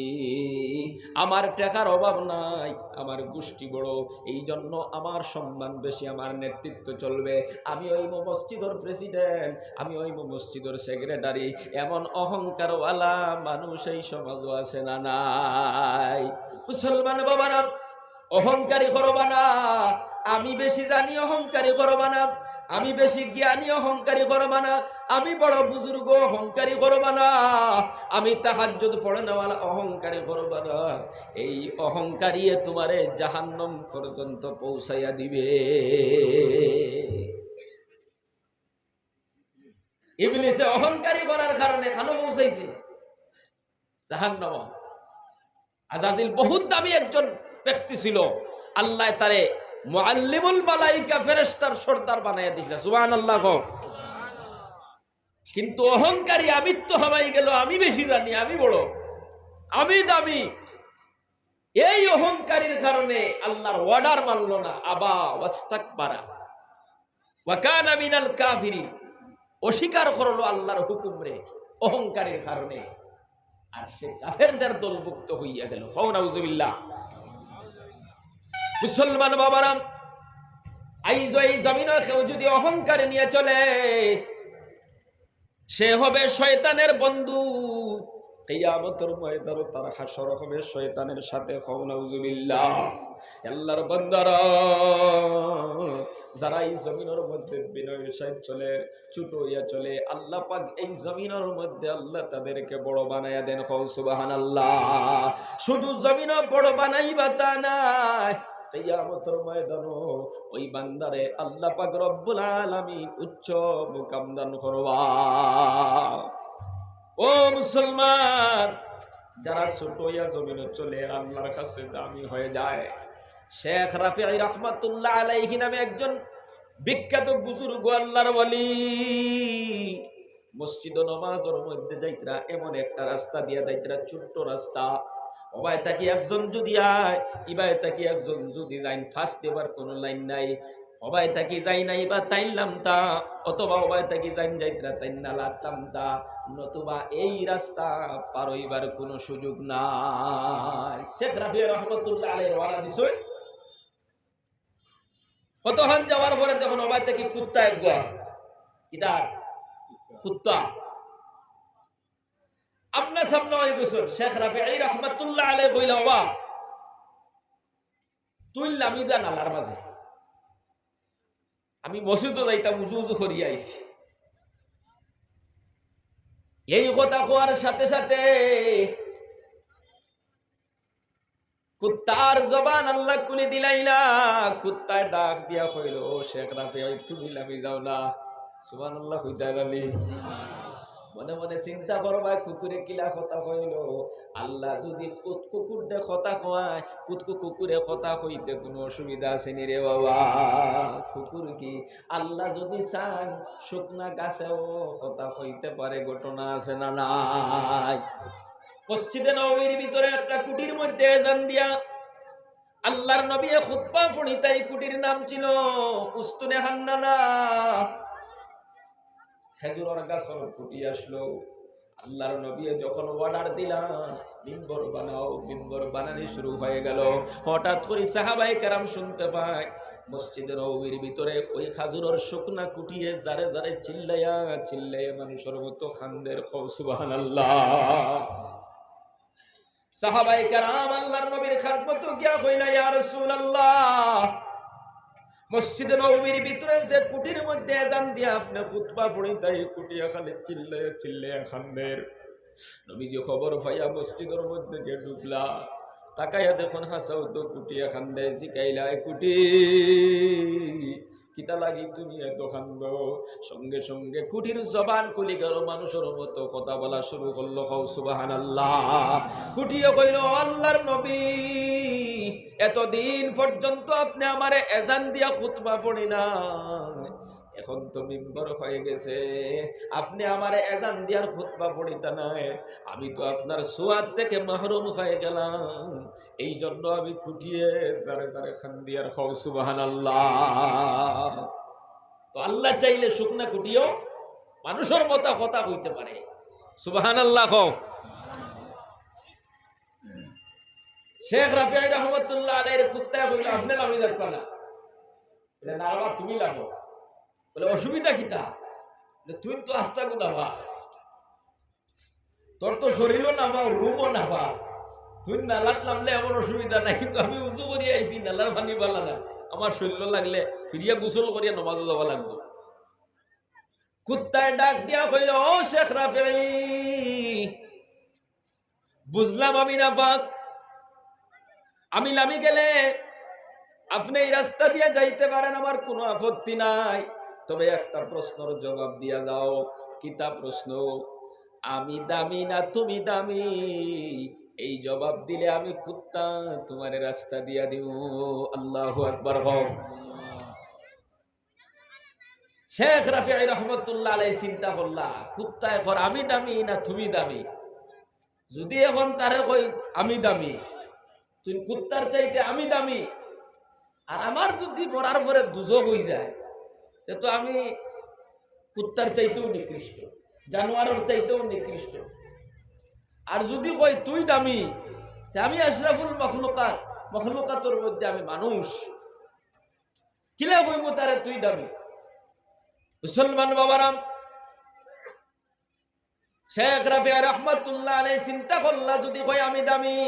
আমার টাকার অভাব নাই, আমার গোষ্ঠী বড়, এই জন্য আমার সম্মান বেশি, আমার নেতৃত্ব চলবে। আমি ওই মসজিদের প্রেসিডেন্ট, আমি ওই মসজিদের সেক্রেটারি। এমন অহংকারওয়ালা মানুষ এই সমাজও আছে না নাই? মুসলমান বাবারা অহংকারী করবা না। আমি বেশি জানি অহংকারী করবা না, আমি বেশি জ্ঞানী অহংকারী করবা না, আমি বড় বুজুর্গ অহংকারী করবা না, আমি তাহাজ্জুদ পড়ে নেওয়ালা অহংকারী করবা না। এই অহংকারী তোমারে জাহান্নাম পর্যন্ত পৌঁছাইয়া দিবে। ইবলিসে অহংকারী করার কারণে খানো পৌঁছাইছে জাহান্নাম। আজাজিল বহুত দামি একজন ব্যক্তি ছিল, আল্লাহ তারে মুআল্লিমুল মালাইকা ফেরেশতার সর্দার বানাইয়া দিল। সুবহানাল্লাহ। কিন্তু অহংকারী আমিত্ব হওয়াই গেল, আমি বেশি জানি, আমি বড়, আমি দামি। এই অহংকারীর কারণে আল্লাহর অর্ডার মানল না। আবা ওয়াস্তাকবারা ওয়া কানা মিনাল কাফিরিন, অস্বীকার করলো আল্লাহর হুকুম রে অহংকারীর কারণে, আর সে কাফেরদের দলভুক্ত হইয়া গেল। নাউজুবিল্লাহ। মুসলমান বাবারা আইজ এই জমিনে কেউ যদি অহংকার নিয়ে চলে, সে হবে শয়তানের বন্ধু, কিয়ামতের ময়দানে তার হাসর হবে শয়তানের সাথে। নাউজুবিল্লাহ। আল্লাহর বান্দারা, যারা এই জমিনের মধ্যে বিনয়ের সাথে চলে, ছোট হইয়া চলে, আল্লাহ পাক এই জমিনের মধ্যে আল্লাহ তাদেরকে বড় বানায়া দেন। সুবহানাল্লাহ। শুধু জমিনও বড় বানাইবা তা নাই, কিয়ামতের ময়দানে ওই বান্দারে আল্লাহ পাক রব্বুল আলামিন উচ্চ মুকাম দান করবা। ও মুসলমান, যারা ছোট হইয়া জমিনে চলে আল্লাহর কাছে দামি হয়ে যায়। শেখ রাফি রহমাতুল্লাহ আলাইহি নামে একজন বিখ্যাত বুজুর্গ আল্লাহর ওয়ালি মসজিদ ও নামাজের মধ্যে যাইতরা, এমন একটা রাস্তা দিয়া যাইতরা, ছোট্ট রাস্তা। ওবায় তাকি একজন যদি আয়, ইবায় তাকি একজন যদি যাইন, ফার্স্ট এবার কোনো লাইন নাই। ওবায় তাকি যাই নাই বা তাইলাম তা, অথবা ওবায় তাকি যাইন যাইতরা তাই না লাটলাম তা, নতুবা এই রাস্তা পার হইবার কোনো সুযোগ নাই। শেখ রাফি রহমাতুল্লাহ আলাইহি ওয়ালা দিছই কতক্ষণ যাওয়ার পরে যখন ওবায় তাকি কুত্তা একগা ইদার কুত্তা আপনার সামনে হয়ে গেছেন। শেখ রাফি রহমাতুল্লাহ আলাইহি কইলা, বাবা তুই লামি যা নালার মাঝে, আমি মসজিদে যাইতাম, উজু উজু করিয়া আইছি। এই কথা কোয়ার সাথে সাথে কুত্তার জবান আল্লাহ খুলে দিলাইলা। কুত্তায় ডাক দিয়া কইল, ও শেখ রাফি, তুমি লামি যাও না। সুবহানাল্লাহ হইতা গেলি। মনে মনে চিন্তা করবা, কুকুরে কিলা কথা কইল। আল্লাহ যদি কুকুর দে কথা কয়, কুকুরে কথা কইতে কোনো অসুবিধা আছে নি রে বাবা? কুকুর কি আল্লাহ যদি চান শুকনা গাছেও কথা কইতে পারে, ঘটনা আছে না নাই? মসজিদে নববীর ভিতরে একটা কুটির মধ্যে আযান দিয়া আল্লাহর নবী খুতবা পড়িতা। এই কুটির নাম ছিল উস্তুনে হান্নানা। খেজুরের গাছের ফুটি আসলো। আল্লাহর নবী যখন অর্ডার দিলা মিম্বর বানাও, মিম্বর বানানি শুরু হয়ে গেল। হঠাৎ করে সাহাবায়ে কেরাম শুনতে পায় মসজিদের নববীর ভিতরে ওই খাজুরের শুকনা কুটিয়ে যারে যারে চিল্লাইয়া চিল্লাইয়া মানুষের মতো খান্দের। সুবহানাল্লাহ। সাহাবায়ে কেরাম আল্লাহর নবীর খেদমতে গিয়া কইলা, ইয়া রাসূলুল্লাহ, মসজিদে নববীর ভিতরে যে কুটির মধ্যে আযান দিয়া আপনি খুতবা পড়িতা, এই কুটিয়া খালি চিল্লাইয়া চিল্লাইয়া খান্দের। নবীজি খবর পাইয়া মসজিদের মধ্যে গিয়ে ঢুকলা। তাকাইয়া দেখুন হাসাও তো কুটিয়া খান্দে। জিকাইলা, কুটি কিতা লাগি তুমি এত খান্দ? সঙ্গে সঙ্গে কুটির জবান খুলি গেল, মানুষের মতো কথা বলা শুরু করলো। সুবহানাল্লাহ। কুটিয়া কইল, আল্লাহর নবী, এতদিন পর্যন্ত আপনি আমারে আযান দিয়া খুতবা পড়ি না, এখন তো মিম্বর হয়ে গেছে, আপনি আমারে আযান দিয়ার খুতবা পড়িতা নাই। আমি তো আপনার সোয়াদ থেকে মাহরুম হয়ে গেলাম, এই জন্য আমি কুটিয়ে যারে যারে খান দিয়ার। সুবহানাল্লাহ। তো আল্লাহ চাইলে শুকনা কুটিও মানুষের মতো কথা কইতে পারে। সুবহানাল্লাহ। শেখ রাফি রহমাতুল্লাহ আলাইহির কুত্তা কইল, আপনি লামি যাবেন না, এটা না বাবা তুমি লাগো। বলে, অসুবিধা কিতা? তুই তো আস্তা গুলাবা, তোর তো শরীরও নামা, রুমও নামা, তুই নালাত নামলে এমন অসুবিধা নাই, কিন্তু আমি উজু করি আইবি, নালার পানি বালা না, আমার শরীর লাগলে ফিরিয়া গোসল করিয়া নমাজে যাওয়া লাগবে। কুত্তায় ডাক দিয়া কইল, ও শেখ রাফি, বুঝলাম আমি না পাক, আমি লামি গেলে আপনি এই রাস্তা দিয়ে যাইতে পারেন, আমার কোনো আপত্তি নাই, তবে একটা প্রশ্নের জবাব দিয়া দাও। কিতা প্রশ্ন? আমি দামি না তুমি দামি? এই জবাব দিলে আমি কুত্তা তোমার রাস্তা দিয়া দিব। আল্লাহু আকবার। শেখ রাফি রহমতুল্লাহ আলাইহি চিন্তা করলা, কুত্তা এখন আমি দামি না তুমি দামি? যদি এখন তারে কই আমি দামি, তুই কুত্তার চাইতে আমি দামি, আর আমার যদি মরার পরে দুজক হয়ে যায়, তো আমি কুত্তার চাইতেও নিকৃষ্ট, জানোয়ারের চাইতেও নিকৃষ্ট। আর যদি কই তুই দামি, আমি আশরাফুল মখলুকাত, মখলুকাতের মধ্যে আমি মানুষ, কিলা কইব তারে তুই দামি? মুসলমান বাবারাম, শেখ রাফি রহমাতুল্লাহ আলাইহি চিন্তা করলা, যদি হয় আমি দামি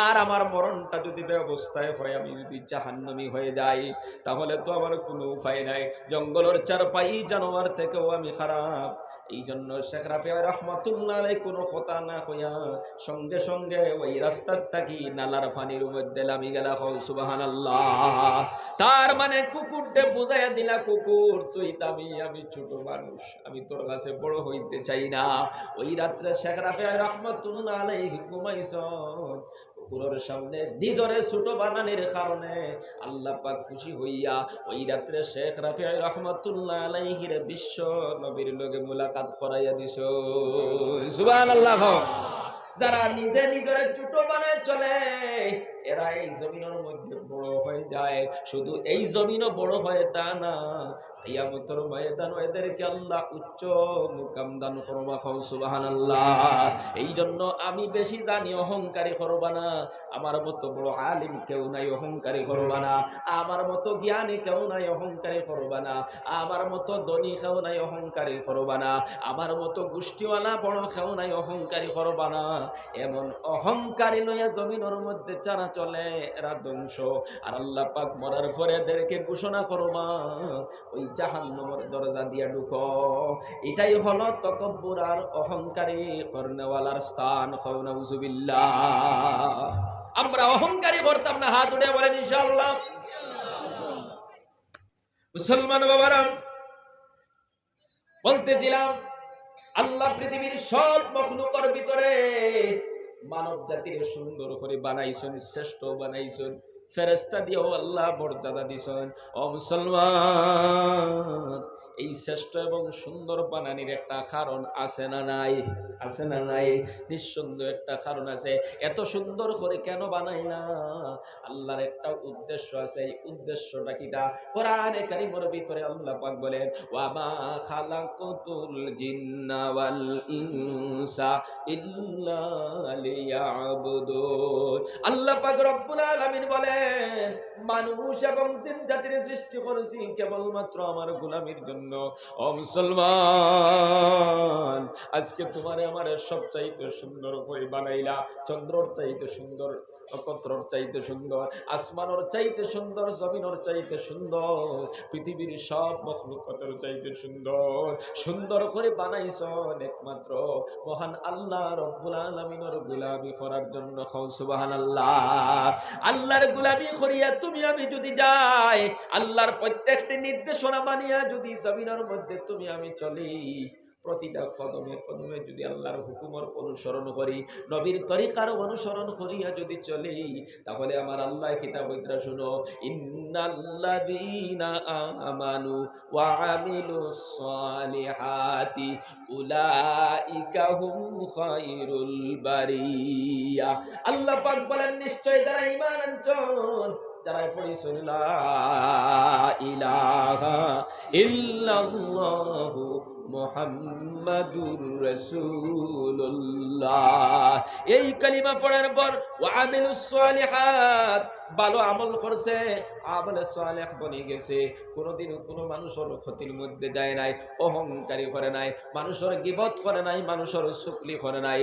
আর আমার মরণটা যদি ব্যবস্থায় হয় আমি যদি জাহান্নামী হয়ে যাই, তাহলে তো আমার কোনো উপায় নাই, জঙ্গলের চারপাই জানোয়ার থেকেও আমি খারাপ। এই জন্য শেখ রাফি রহমাতুল্লাহ আলাইহি কোনো কথা না কইয়া সঙ্গে সঙ্গে ওই রাস্তার থাকি নালার পানির মধ্যে নামি গেলা। সুবহানাল্লাহ। তার মানে কুকুরকে বুঝাইয়া দিলা, কুকুর তুই দামি, আমি ছোট মানুষ, আমি তোর কাছে বড় হইতে চাই না। ওই রাত্রে শেখ রাফি রহমাতুল্লাহ আলাইহি ঘুমাইছেন। কুকুরের সামনে নিজরে ছোট বানানোর কারণে আল্লাহ পাক খুশি হইয়া ওই রাত্রে শেখ রাফি রহমাতুল্লাহ আলাইহির বিশ্ব নবীর লগে মুলাকাত করাইয়া দিছ। সুবহানাল্লাহ। যারা নিজে নিজরে ছোট বানায় চলে এরা এই জমিনের মধ্যে বড় হয়ে যায়। শুধু এই জমিনও বড় হয় তা না, কিয়ামতের ময়দান এদেরকে আল্লাহ উচ্চ মুকাম দান করবা। সুবহানাল্লাহ। এই জন্য আমি বেশি জানি অহংকারী করবা না। আমার মতো বড় আলিম কেউ নাই, অহংকারী করবা না। আমার মতো জ্ঞানী কেউ নাই, অহংকারী করবা না। আমার মতো ধনী কেউ নাই, অহংকারী করবা না। আমার মতো গোষ্ঠীওয়ালা বড় কেউ নাই, অহংকারী করবা না। এমন অহংকারী লইয়া জমিনের মধ্যে চারা চলে এরা ধ্বংস। আর আল্লাহ পাক মরার পরে এদেরকে ঘোষণা করবা ওই জাহান্নামের দরজা দিয়া ঢুকো। এটাই হলো তাকাব্বুর আর অহংকারী করনেওয়ালার স্থান। নাউযুবিল্লাহ। আমরা অহংকারী করতাম না, হাত উঠে বলেন ইনশাআল্লাহ। মুসলমান বাবারা, বলতেছিলাম আল্লাহ পৃথিবীর সব মখলুকের ভিতরে মানব জাতির সুন্দর করে বানাইছেন, শ্রেষ্ঠ বানাইছেন। ফেরেশতা দিয়েও আল্লাহ মর্যাদা দিছেন। ও মুসলমান, এই শ্রেষ্ঠ এবং সুন্দর বানানির একটা কারণ আছে না নাই? আছে না নাই? নিঃসন্দেহ একটা কারণ আছে। এত সুন্দর করে কেন বানাই না? আল্লাহর একটা উদ্দেশ্য আছে। এই উদ্দেশ্যটা কিটা? কোরআনে কারীমের ভিতরে আল্লাহ পাক বলেন, ওয়া মা খালাকুতুল জিন্না ওয়াল ইনসা ইল্লা লিয়াবুদুন। আল্লাহ পাক রব্বুল আলামিন বলেন, মানুষ এবং জিন জাতির সৃষ্টি করেছি কেবলমাত্র আমার গোলামির জন্য। ও মুসলমান, আজকে তোমারে আমার সবচাইতে সুন্দর করে বানাইলা। চন্দ্রর চাইতে সুন্দর, নক্ষত্রর চাইতে সুন্দর, আসমানের চাইতে সুন্দর, জমিনের চাইতে সুন্দর, পৃথিবীর সব মখলুকাতের চাইতে সুন্দর সুন্দর করে বানাইছ একমাত্র মহান আল্লাহ রব্বুল আলামিনের গোলামি করার জন্য। সুবহানাল্লাহ। আল্লাহর গোলামি করিয়া তুমি আমি যদি যাই, আল্লাহর প্রত্যেকটি নির্দেশনা মানিয়া যদি জমিনের মধ্যে তুমি আমি চলি, প্রতিটা কদমে কদমে যদি আল্লাহর হুকুমের অনুসরণ করি, নবীর তরিকার অনুসরণ করিয়া যদি চলি, তাহলে আমার আল্লাহ কিতাবইতরা শুনো, ইন্নাল্লাযীনা আমানু ওয়া আমিলুস সালিহাতি উলাইকা হুম খায়রুল বারিয়া। আল্লাহ পাক বলেন, নিশ্চয় যারা ঈমান আনছেন, যারা পড়িছেন লা ইলাহা ইল্লাল্লাহু মুহাম্মাদুর রাসূলুল্লাহ, এই কালিমা পড়ার পর ওয়া আমিলুস সালিহাত, ভালো আমল করছে, আমলে সালেহ বনে গেছে, কোনোদিন কোনো মানুষের ক্ষতির মধ্যে যায় নাই, অহংকারী করে নাই, মানুষের গীবত করে নাই, মানুষের চুগলি করে নাই,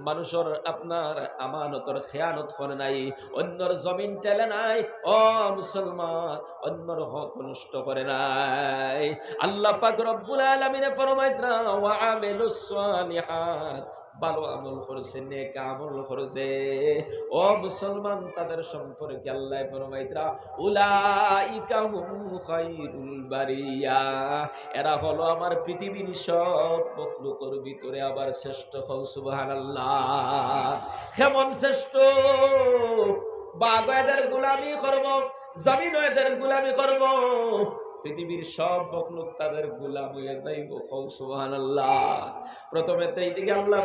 মানুষের আপনার আমানতর খেয়ানত করে নাই, অন্যর জমিন টেলে নাই। ও মুসলমান, অন্যর হক নষ্ট করে নাই। আল্লাহ পাক রব্বুল আলামিন ফরমাইতরা ওয়া আমিলুস সালিহাত, ভালো আমল করছে, নেক আমল করছে। ও মুসলমান, তাদের সম্পর্কে আল্লাহ ফরমাইতরা উলাইকা হুম খায়রুল বারিয়া, এরা হলো আমার পৃথিবীর সব মখলুকের ভিতরে আবার শ্রেষ্ঠ। সুবহানাল্লাহ। কেমন শ্রেষ্ঠ? বাগ এদের গোলামি করব, জমিন এদের গোলামি করব, পৃথিবীর সব মখলুক তাদের গোলাম হয়ে যাইব। সুবহানাল্লাহ। প্রথমে তো এইদিকে আল্লাহ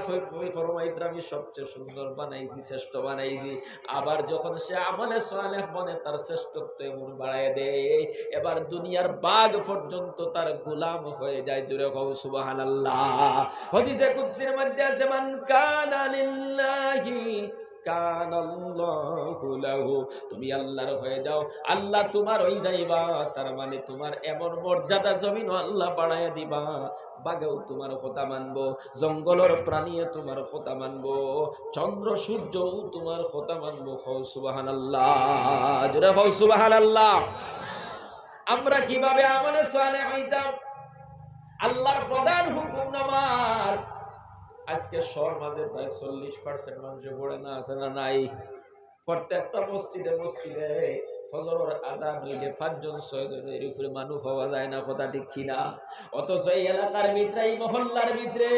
ফরমাইতরা আমি সবচেয়ে সুন্দর বানাইছি, শ্রেষ্ঠ বানাইছি। আবার যখন সে আমলে সালেহ বনে, তার শ্রেষ্ঠত্ব এমন বাড়ায় দেয়, এবার দুনিয়ার বাগ পর্যন্ত তার গোলাম হয়ে যায়। জোরে কও সুবহানাল্লাহ। হাদিসে কুদসির মধ্যে আছে, মান কানা লিল্লাহি কানাল্লাহু লাহু, তুমি আল্লাহর হয়ে যাও, আল্লাহ তোমার হয়ে যাইবা। তার মানে তোমার এমন মর্যাদা জমিন আল্লাহ বাড়াইয়া দিবা, বাঘেও তোমার কথা মানবো, জঙ্গলের প্রাণীও তোমার কথা মানবো, চন্দ্র সূর্যও তোমার কথা মানবো। হও সুবহানাল্লাহ, জোরে হও সুবহানাল্লাহ। আমরা কিভাবে আমলে সালেহ হইতাম? আল্লাহর প্রধান হুকুম নামাজ। আজকে সমাজে প্রায় 40% মানুষ পড়ে না, আছে না নাই? প্রত্যেকটা মসজিদে মসজিদে ফজরের আযান হইলে 5 জন 6 জনের উপরে মানুষ পাওয়া যায় না, কথা ঠিক কিনা? অথচ এই এলাকার ভিতরে, এই মহল্লার ভিতরে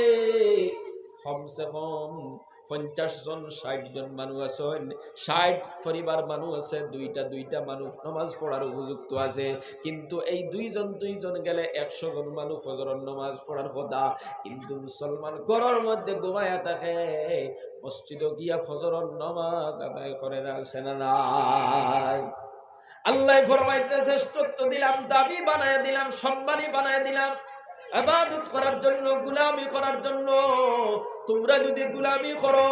কমসে কম 50 জন 60 জন মানুষ আছেন, 60 পরিবার মানুষ আছে, দুইটা মানুষ নামাজ পড়ার উপযুক্ত আছে। কিন্তু এই দুইজন গেলে 100 জন মানুষ ফজরের নামাজ পড়ার কথা, কিন্তু মুসলমান ঘরের মধ্যে ঘুমায়া থাকে, মসজিদে গিয়া ফজরের নামাজ আদায় করে না, আছে না নাই? আল্লাহ ফরমাইতে শ্রেষ্ঠত্ব দিলাম, দাবি বানায় দিলাম, সম্মানী বানায় দিলাম ইবাদত করার জন্য, গোলামি করার জন্য। তোমরা যদি গোলামি করো,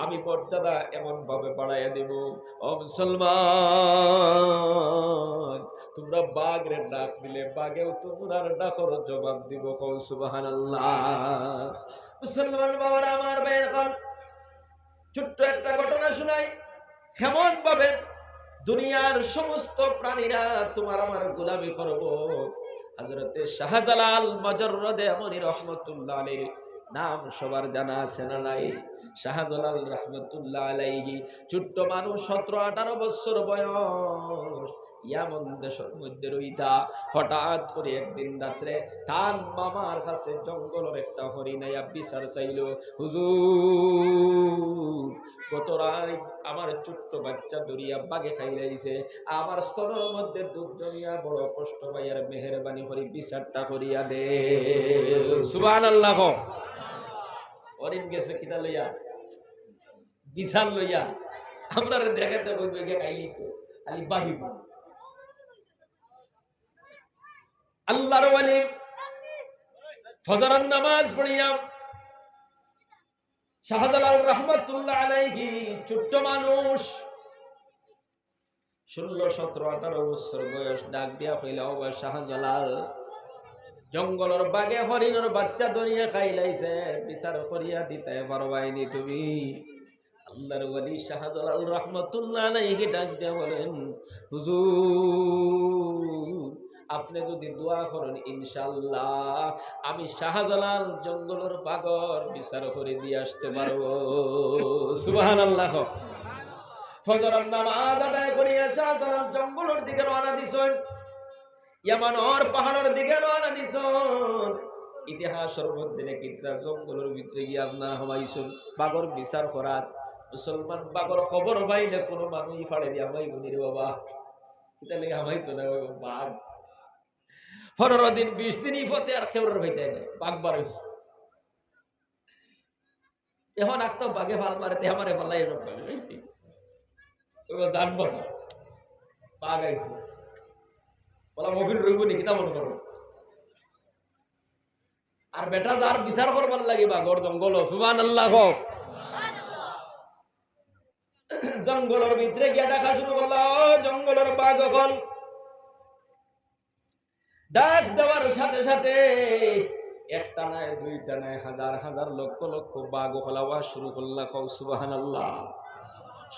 আমি মর্যাদা এমন ভাবে বাড়াইয়া দেব। ও মুসলমান, তোমরা বাঘের ডাক দিলে বাঘেও তোমরার ডাকর জবাব দিব। সুবহানাল্লাহ। মুসলমান বাবারা আমার, ভাইয়ের কাল ছোট্ট একটা ঘটনা শোনাই, কেমন ভাবে দুনিয়ার সমস্ত প্রাণীরা তোমার আমার গোলামি করবো। হযরতে শাহজালাল মজররদে আমনি রহমাতুল্লাহ আলাইহি নাম সবার জানা আছে না নাই? শাহজালাল রহমাতুল্লাহ আলাইহি ছোট্ট মানুষ, 17-18 বছর বয়স, ইয়ামন দেশের মধ্যে রইতা। হঠাৎ করে একদিন রাত্রে তার মামার কাছে জঙ্গলের একটা হরিণ আইয়া বিচার চাইল, হুজুর গত রাত আমার ছোট্ট বাচ্চা দরিয়া বাগে খাইলাইছে, আমার স্তনের মধ্যে দুধ জমিয়া বড় কষ্ট পাই, আর মেহেরবানি করে বিচারটা করিয়া দে। সুবহানাল্লাহ। হরিণ গেছে কিতা লইয়া? বিচার লইয়া। আমরা দেখাতে বলবে খাইলি তো খালি বাহিব। আল্লাহর ওয়ালি ফজরের নামাজ পড়িয়া শাহজালাল রহমাতুল্লাহ আলাইহি, ছোট্ট মানুষ, 16, 17, 18 বছর বয়স, ডাক দিয়া কইলা, ও শাহজালাল, জঙ্গলের বাগে হরিণের বাচ্চা ধরিয়া খাইলাইছে, বিচার করিয়া দিতে পারবাইনি তুমি? আল্লাহর ওয়ালি শাহজালাল রহমাতুল্লাহ আলাইহি ডাক দিয়া বলেন, হুজুর আপনি যদি দোয়া করেন ইনশাআল্লাহ আমি শাহজালাল জঙ্গলের বাগর বিচার করে দিয়ে আসতে পারবো। সুবহানাল্লাহ। ফজরের নামাজ আদায় করিয়া শাহজালাল জঙ্গলের দিকে রওনা দিছেন, ইয়ামানর পাহাড়ের দিকে রওনা দিছেন। ইতিহাসের মধ্যে নাকি জঙ্গলের ভিতরে গিয়ে আপনার হমাইছেন বাগর বিচার করার। মুসলমান বাগর খবর পাইলে কোনো মানুষ ফাড়ে দিয়ে আমাই বনির বাবা, এটা লেগে আমাইতো না বাঘ। 15 দিন 20 দিন ইফতে আর খেউরের ভাইতে নাই, বাঘ বার হইছে। এখন একটা বাঘে ফাল মারে তে আমারে পাল্লাই সব জানবো বাঘ আইছে, বলা মফিল রইব নি কিতা মনে করো। আর বেটা যার বিচার করবার লাগে বাঘর জঙ্গল। সুবহানাল্লাহ। জঙ্গলের ভিতরে গিয়া ডাকা শুরু করলো, জঙ্গলের বাঘ হল ডাক দেওয়ার সাথে সাথে একটা নাই, দুইটা নাই, হাজার হাজার লক্ষ লক্ষ বাঘ হলাওয়া শুরু করলা। সুবহানাল্লাহ।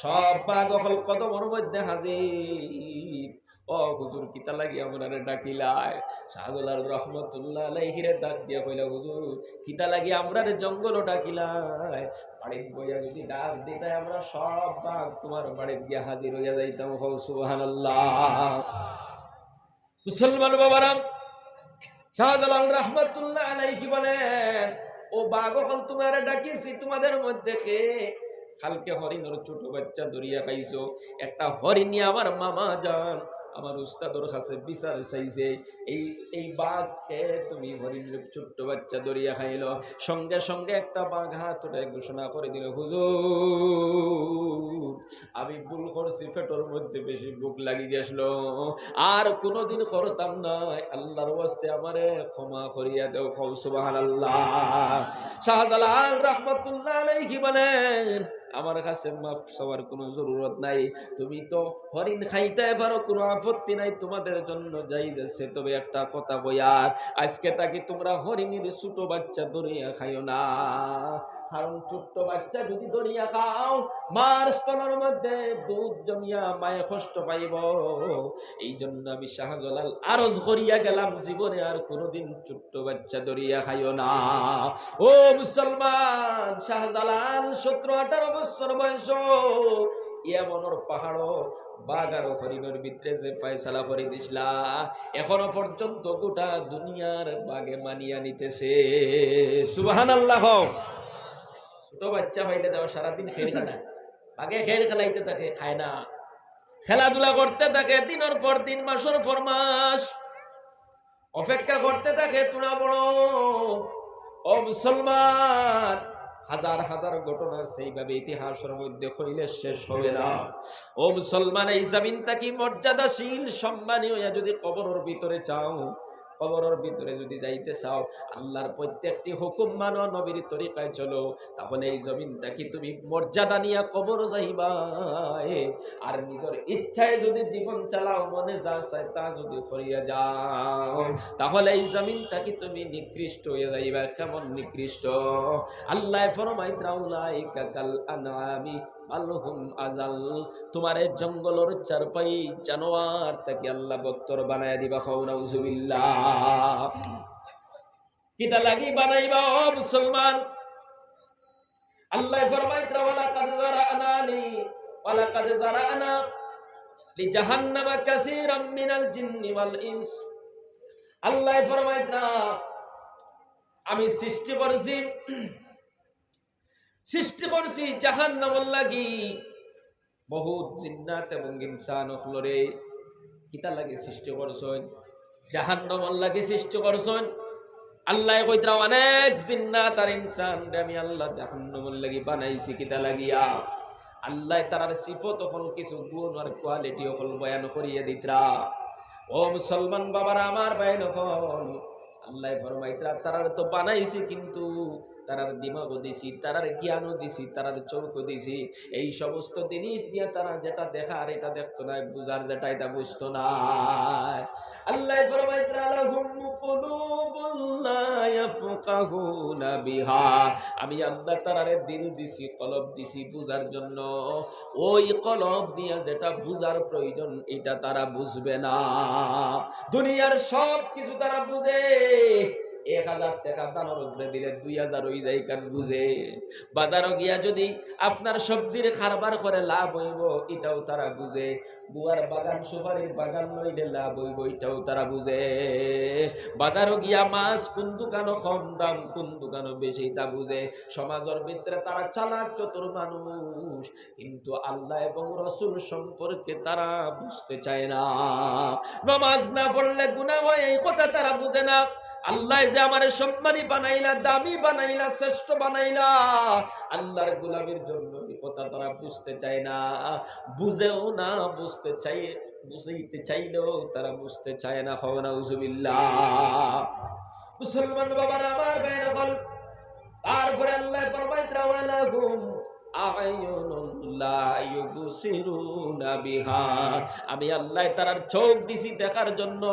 সব বাঘ হল কদমের মধ্যে হাজির। ও হুজুর কিতা লাগি আমরারে ডাকিলাই? শাহজালাল রহমাতুল্লাহ আলাইহিরে ডাক দিয়া কইলা, হুজুর কিতা লাগি আমরারে জঙ্গল ডাকিলাই? বাড়িত বইয়া যদি ডাক দিতাই আমরা সব বাঘ তোমার বাড়িত গিয়া হাজির হইয়া যাইতাম। সুবহানাল্লাহ। মুসলমান বাবারা, শাহজালাল রহমাতুল্লাহ আলাইহি বলেন, ও বাঘ হল তোমারে ডাকিছি, তোমাদের মধ্যে কে কালকে হরিণের ছোট বাচ্চা ধরিয়া খাইছো? একটা হরিণ আমার মামা যান আমার উস্তাদর কাছে বিচার চাইছে, এই বাঘকে তুমি হরিণের ছোট্ট বাচ্চা ধরিয়া খাইল। সঙ্গে সঙ্গে একটা বাঘ হাত উঠায় ঘোষণা করে দিল, হুজুর আমি ভুল করছি, পেটের মধ্যে বেশি ভুক লাগি গেছিল, আর কোনোদিন করতাম না, আল্লাহর ওয়াস্তে আমারে ক্ষমা করিয়া দেও। সুবহানাল্লাহ। শাহজালাল রহমাতুল্লাহ আলাইহি বলেন, আমার কাছে মাফ চাওয়ার কোনো জরুরত নাই। তুমি তো হরিণ খাইতে পারো, কোনো আপত্তি নাই, তোমাদের জন্য যাই যাচ্ছে। তবে একটা কথা বইয়ার, আজকে তাকে তোমরা হরিণের ছোট বাচ্চা ধরিয়া খাইও না। কারণ ছোট্ট বাচ্চা যদি ধরিয়া খাও, মার স্তনের মধ্যে দুধ জমিয়া মায়ে কষ্ট পাইব। এই জন্য আমি শাহজালাল আরজ করিয়া গেলাম, জীবনে আর কোনোদিন ছোট্ট বাচ্চা ধরিয়া খাইও না। ও মুসলমান, শাহজালাল 17-18 বছর বয়স, এমনর পাহাড় বাগার হরিণের ভিতরে যে ফয়সালা করে দিসলা, এখনো পর্যন্ত গোটা দুনিয়ার বাগে মানিয়া নিতেছে। সুবহানাল্লাহ। ছোট বাচ্চা হইলে দেওয়া সারাদিন খেয়ে না, বাগে খেয়ে খেলাইতে থাকে, খায় না, খেলাধুলা করতে থাকে, দিনের পর দিন, মাসের পর মাস অপেক্ষা করতে থাকে তোরা বড়। ও মুসলমান, হাজার হাজার ঘটনা সেইভাবে ইতিহাসের মধ্যে কইলে শেষ হবে না। ও মুসলমান, এই জমিনটা কি মর্যাদাশীল সম্মানী হইয়া যদি কবরের ভিতরে চাও, কবরের ভিতরে যদি যাইতে চাও, আল্লাহর প্রত্যেকটি হুকুম মানো, নবীর তরিকায় চলো, তাহলে এই জমিনটা কি তুমি মর্যাদা নিয়ে কবর যাইবা। আর নিজের ইচ্ছায় যদি জীবন চালাও, মনে যা চায় তা যদি করিয়া যাও, তাহলে এই জমিনটা কি তুমি নিকৃষ্ট হয়ে যাইবা। কেমন নিকৃষ্ট? আল্লাহ ফরমাইতা উলাইকা কাল আনআমি বালহুম আযাল, তোমারে জঙ্গলের চারপাই জানোয়ার তাকে আল্লাহ বত্তর বানায়া দিবা। খাও নাউজুবিল্লাহ। কিতা লাগি বানাইবা ও মুসলমান? আল্লাহ ফরমাইতা ওয়ালাকাদ যারানা ওয়ালাকাদ যারানা লিজাহান্নামা কাসীরাম মিনাল জিন্নি ওয়াল ইনস। আল্লাহ ফরমাইতা আমি সৃষ্টি করছি জাহান্নামের লাগি বহুত জিন্নাত এবং ইনসান হলরে। কিতা লাগে সৃষ্টি করছেন? জাহান্নামের লাগি সৃষ্টি করছেন। আল্লাহ কইতরা অনেক জিন্নাত আর ইনসান আমি আল্লাহ জাহান্নামের লাগি বানাইছি। কিতা লাগিয়া? আল্লাহ তারার সিফত হল, কিছু গুণ আর কোয়ালিটি হল বয়ান করিয়া দিতরা। ও মুসলমান বাবারা, আমার বয়ান হল, আল্লাহ ফরমাইতরা তারার তো বানাইছি, কিন্তু তারার দিমাগও দিছি, তারার জ্ঞানও দিছি, তারার চোখও দিছি। এই সমস্ত জিনিস দিয়ে তারা যেটা দেখার এটা দেখতো না, বুঝার যেটা এটা বুঝতো না। আল্লাহ ফরমাইতরা লাহুম কুলুবুন লা ইয়াফকাহুনা বিহা, আমি আল্লাহ তারারে দিল দিছি, কলব দিছি বুঝার জন্য। ওই কলব দিয়ে যেটা বুঝার প্রয়োজন এটা তারা বুঝবে না। দুনিয়ার সব কিছু তারা বুঝে। 1000 টাকা দানের উপরে দিলে 2000 হয়ে যায়, কান বুঝে। বাজারও গিয়া যদি আপনার সবজির কারবার করে লাভ হইব, এটাও তারা বুঝে। বুয়ার বাগান, সুপারির বাগান লইলে লাভ হইব, এটাও তারা বুঝে। বাজারও গিয়া মাছ কোন দোকানও কম দাম, কোন দোকানও বেশি, তা বুঝে। সমাজের ভিতরে তারা চালাক চতুর মানুষ, কিন্তু আল্লাহ এবং রসুল সম্পর্কে তারা বুঝতে চায় না। নামাজ না পড়লে গুনাহ হয়, এই কথা তারা বুঝে না। আল্লাহ যে আমার সম্মানী বানাইলা, দামি বানাইলা, শ্রেষ্ঠ বানাইলা আল্লাহর গোলামীর জন্য, এই কথা তারা বুঝতে চায় না, বুঝেও না। বুঝাইতে চাইলেও তারা বুঝতে চায় না। খাও নাউজুবিল্লাহ। মুসলমান বাবারা আমার বাইরে বল, তারপরে আল্লাহ ফরমাইতরা ওয়ালাহুম আ'য়ুনুন লা ইউবসিরুনা বিহা, আমি আল্লাহ তারার চোখ দিছি দেখার জন্য।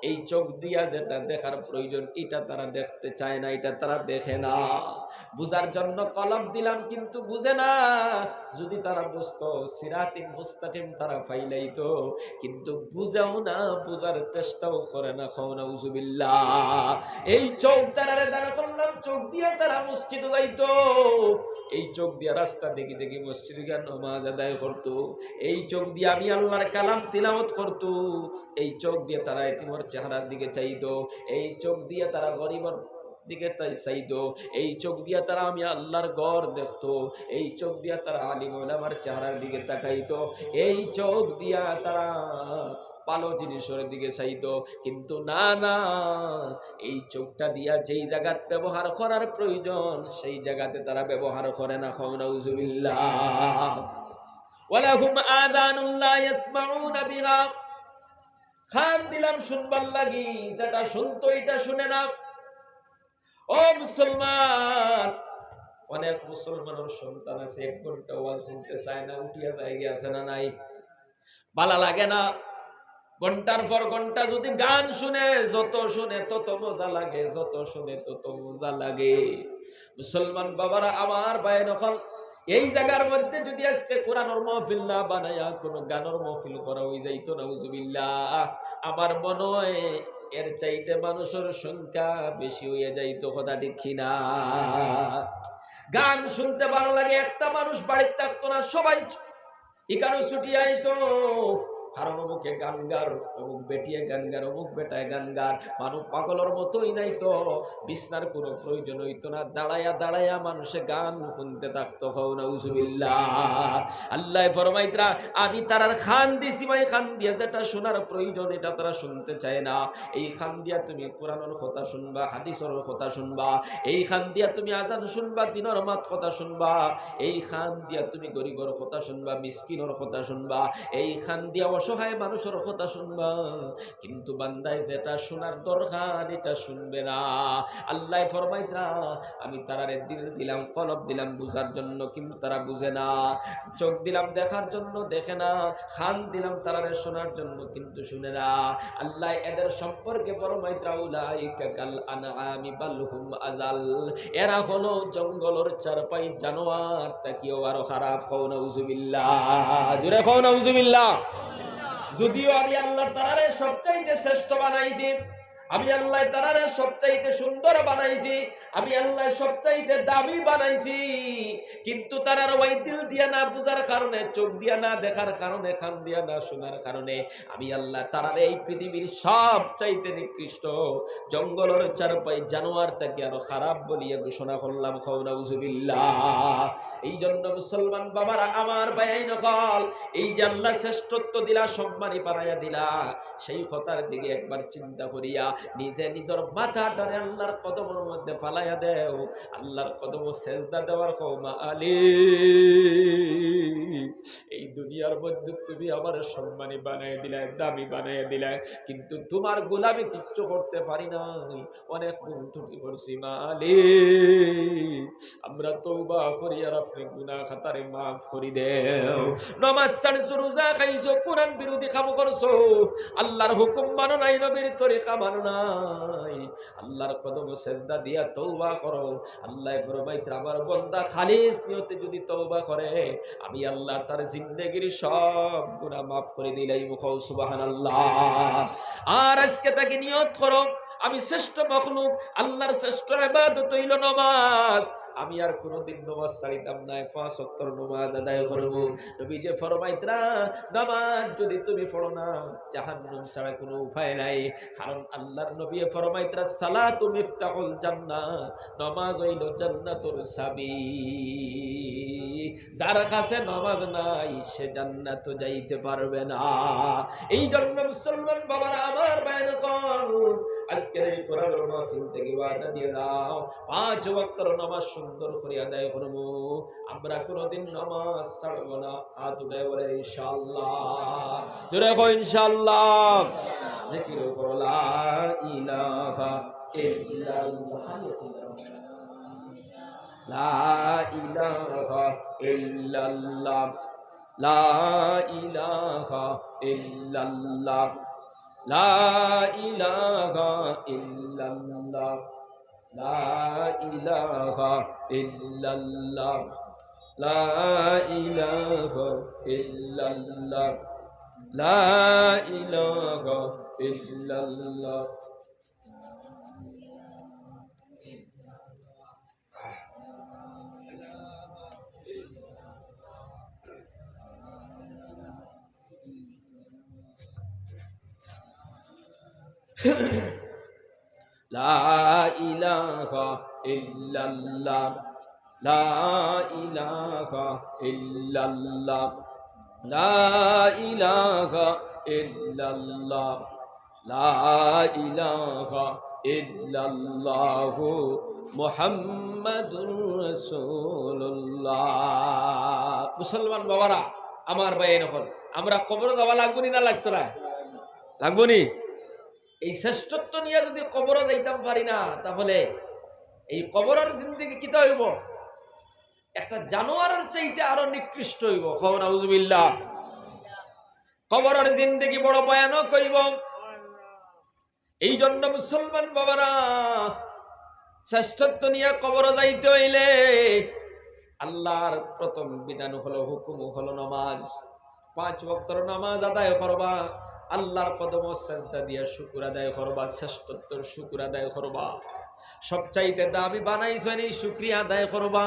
এই চোখ দিয়া যেটা দেখার প্রয়োজন এটা তারা দেখতে চায় না, এটা তারা দেখে না। বুঝার জন্য কলম দিলাম, কিন্তু বুঝে না। যদি তারা বুঝতো, সিরাতে মুস্তাকিম তারা ফাইলাইতো, কিন্তু বুঝেও না, বুঝার চেষ্টাও করে না। খাও নাউজুবিল্লাহ। এই চোখ তারারে দাঁড়া করলাম, চোখ দিয়ে তারা মসজিদে যাইতো, এই চোখ দিয়ে রাস্তা দেখি দেখি মসজিদে গিয়ে নামাজ আদায় করতো, এই চোখ দিয়ে আমি আল্লাহর কালাম তিলাওয়াত করতো, এই চোখ দিয়ে তারা এতিমের চেহারার দিকে চাইতো, এই চোখ দিয়ে তারা গরিবের দিকে চাইতো, এই চোখ দিয়ে তারা আমি আল্লাহর ঘর দেখতো, এই চোখ দিয়ে তারা আলিম ওলামার চেহারার দিকে তাকাইতো, এই চোখ দিয়া তারা ভালো জিনিসের দিকে চাইতো। কিন্তু না না, এই চোখটা দিয়া যেই জায়গায় ব্যবহার করার প্রয়োজন সেই জায়গাতে তারা ব্যবহার করে না। খাও নাউজুবিল্লাহ। ওয়ালাহুম আযানুন লা ইয়াসমাউনা বিহা, খান দিলাম শুনবার লাগি, যেটা শুনতো এটা শুনে না। ও মুসলমান, অনেক মুসলমানের সন্তান আছে 1 ঘন্টা ওয়াজ শুনতে চায় না, উঠিয়া জায়গা আছে না নাই? ভালো লাগে না? ঘন্টার পর ঘন্টা যদি গান শুনে, যত শুনে তত মজা লাগে, যত শুনে তত মজা লাগে। মুসলমান বাবারা আমার ভাই নকল, এই জায়গার মধ্যে যদি আজকে কোরআনের মাহফিল না বানায়া কোন গানের মাহফিল করা হয়ে যাইতো, নাউজুবিল্লাহ, আমার মনে হয় এর চাইতে মানুষের সংখ্যা বেশি হয়ে যাইতো। কথা ঠিক কিনা? গান শুনতে ভালো লাগে, একটা মানুষ বাড়িতে থাকতো না, সবাই এখানে ছুটি আইতো, কারণ অমুকে গান গার, অমুক বেটিয়ে গান গার, অমুক বেটায় গান গার, মানুষ পাগলের মতোই নাই তো, বিছনার কোনো প্রয়োজন হইতো না, দাঁড়ায়া দাঁড়ায়া মানুষে গান শুনতে থাকতো। নাউজুবিল্লাহ। আল্লাহ ফরমাইতরা আমি তারার খান দিছি, ভাই খান দিয়া যেটা শোনার প্রয়োজন এটা তারা শুনতে চায় না। এই খান দিয়া তুমি কোরআনের কথা শুনবা, হাদিসের কথা শুনবা, এই খান দিয়া তুমি আজান শুনবা, দিনের মাত কথা শুনবা, এই খান দিয়া তুমি গরিবের কথা শুনবা, মিসকিনের কথা শুনবা, এই খান দিয়া অসহায় মানুষের কথা শুনবা। কিন্তু বান্দায় যেটা শোনার দরকার এটা শুনবে না। আল্লাহ ফরমাইতরা আমি তারারে দিল দিলাম, কলব দিলাম বুঝার জন্য, কিন্তু তারা বুঝে না। চোখ দিলাম দেখার জন্য, দেখে না। খান দিলাম তারারে শোনার জন্য, কিন্তু শুনে না। আল্লাহ এদের সম্পর্কে ফরমাইতরা উলাইকা কাল আনআমি বাল হুম আযাল, এরা হলো জঙ্গলের চারপাই জানোয়ার, তাকিও আরো খারাপ। নাউজুবিল্লাহ, জোরে নাউজুবিল্লাহ। যদিও আমি আল্লাহ তারারে সবচাইতে শ্রেষ্ঠ বানাইছি, আমি আল্লাহ তারারে সবচাইতে সুন্দর বানাইছি, আমি আল্লাহ সবচাইতে দামি বানাইছি, কিন্তু তারার ওই দিল দিয়া না বুঝার কারণে, চোখ দিয়া না দেখার কারণে, কান দিয়া না শোনার কারণে আমি আল্লাহ তারারে এই পৃথিবীর সবচাইতে নিকৃষ্ট জঙ্গলের চারপাই জানোয়ার থেকে আরো খারাপ বলিয়া ঘোষণা করলাম। নাউজুবিল্লাহ। এই জন্য মুসলমান বাবারা আমার ভাই নকল, এই যে আল্লাহ শ্রেষ্ঠত্ব দিলা, সম্মানী বানাইয়া দিলা, সেই কথার দিকে একবার চিন্তা করিয়া নিজে নিজের মাথাটারে আল্লাহর কদমের মধ্যে ফালাইয়া দেও, আল্লাহর কদম সেজদা দেওয়ার মালিক, এই দুনিয়ার মধ্যে তুমি আমার সম্মানী বানাইয়া দিলাই, দামি বানাইয়া দিলাই, কিন্তু তোমার গোলামি কিচ্ছু করতে পারি নাই, অনেক ভুল ত্রুটি করছি মালিক, আমরা তওবা করি আর আপনি গুনাহ খাতারে মাফ করে দেও। নামাজ ছাড়ছো, রোজা খাইছো, কোরআন বিরোধী কাম করছো, আল্লাহর হুকুম মানো নাই, নবীর তরিকা মানো নাই, আল্লাহর কদমে সেজদা দিয়া তওবা করো। আল্লাহ ফরমাইতে আমার বান্দা খালিস নিয়তে যদি তওবা করে, আমি আল্লাহ তার জিন্দেগির সব গুনাহ মাফ করে দিলাই। মুখাও সুবহানাল্লাহ। আর আজকে তাকে নিয়ত করো, আমি শ্রেষ্ঠ মখলুক, আল্লাহর শ্রেষ্ঠ ইবাদত হইল নামাজ, আমি আর কোনদিন নামাজ ছাড়িতাম না, 5 ওয়াক্ত নামাজ আদায় করব। নবী যে ফরমাইতরা নামাজ যদি তুমি পড়ো না, জাহান্নাম ছাড়া কোনো উপায় নাই, কারণ আল্লাহর নবী ফরমাইতরা সালাতু মিফতাহুল জান্নাহ, নামাজ হইল জান্নাতুর চাবি, যার কাছে নামাজ নাই সে জান্নাতে যাইতে পারবে না। এই জন্য মুসলমান বাবারা আমার বায়ান কর, আজকে এই কোরআনের মাহফিল থেকে ওয়াদা দিয়ে দাও, 5 ওয়াক্তের নামাজ সুন্দর করে আদায় করব, আমরা কোনদিন নামাজ ছাড়ব না। হাত উঠায় বলে ইনশাআল্লাহ, জোরে কও ইনশাআল্লাহ। জিকির করো লা ইলাহা ইল্লাল্লাহ, লা ইলাহা ইল্লাল্লাহ, লা ইলাহা ইল্লাল্লাহ, লা ইলাহা ইল্লাল্লাহ, লা ইলাহা ইল্লাল্লাহ, লা ইলাহা ইল্লাল্লাহ, লা ইলাহা ইল্লাল্লাহ। লা ইলাহা ইল্লাল্লাহ, লা ইলাহা ইল্লাল্লাহ, লা ইলাহা ইল্লাল্লাহ, লা ইলাহা ইল্লাল্লাহ মুহাম্মাদুর রাসূলুল্লাহ। মুসলমান বাবারা আমার ভাই, এখন আমরা কবরে যাওয়া লাগবো না, লাগতো না? লাগবো নি? এই শ্রেষ্ঠত্ব নিয়ে যদি কবরে যাইতাম পারি না, তাহলে এই কবরের জিন্দেগি কিতা হইব? একটা জানোয়ারের চাইতে আরো নিকৃষ্ট হইব। নাউজুবিল্লাহ। কবরের জিন্দেগি বড় ভয়ানক হইব। এই জন্য মুসলমান বাবারা, শ্রেষ্ঠত্ব নিয়ে কবর যাইতে হইলে আল্লাহর প্রথম বিধান হলো, হুকুম হলো নামাজ। 5 ওয়াক্তের নামাজ আদায় করবা, আল্লাহর কদম সেজদা দিয়া শুকর আদায় করবা, শ্রেষ্ঠত্বর শুকর আদায় করবা। সবচাইতে দামি বানাইছেন এই শুকরিয়া আদায় করবা,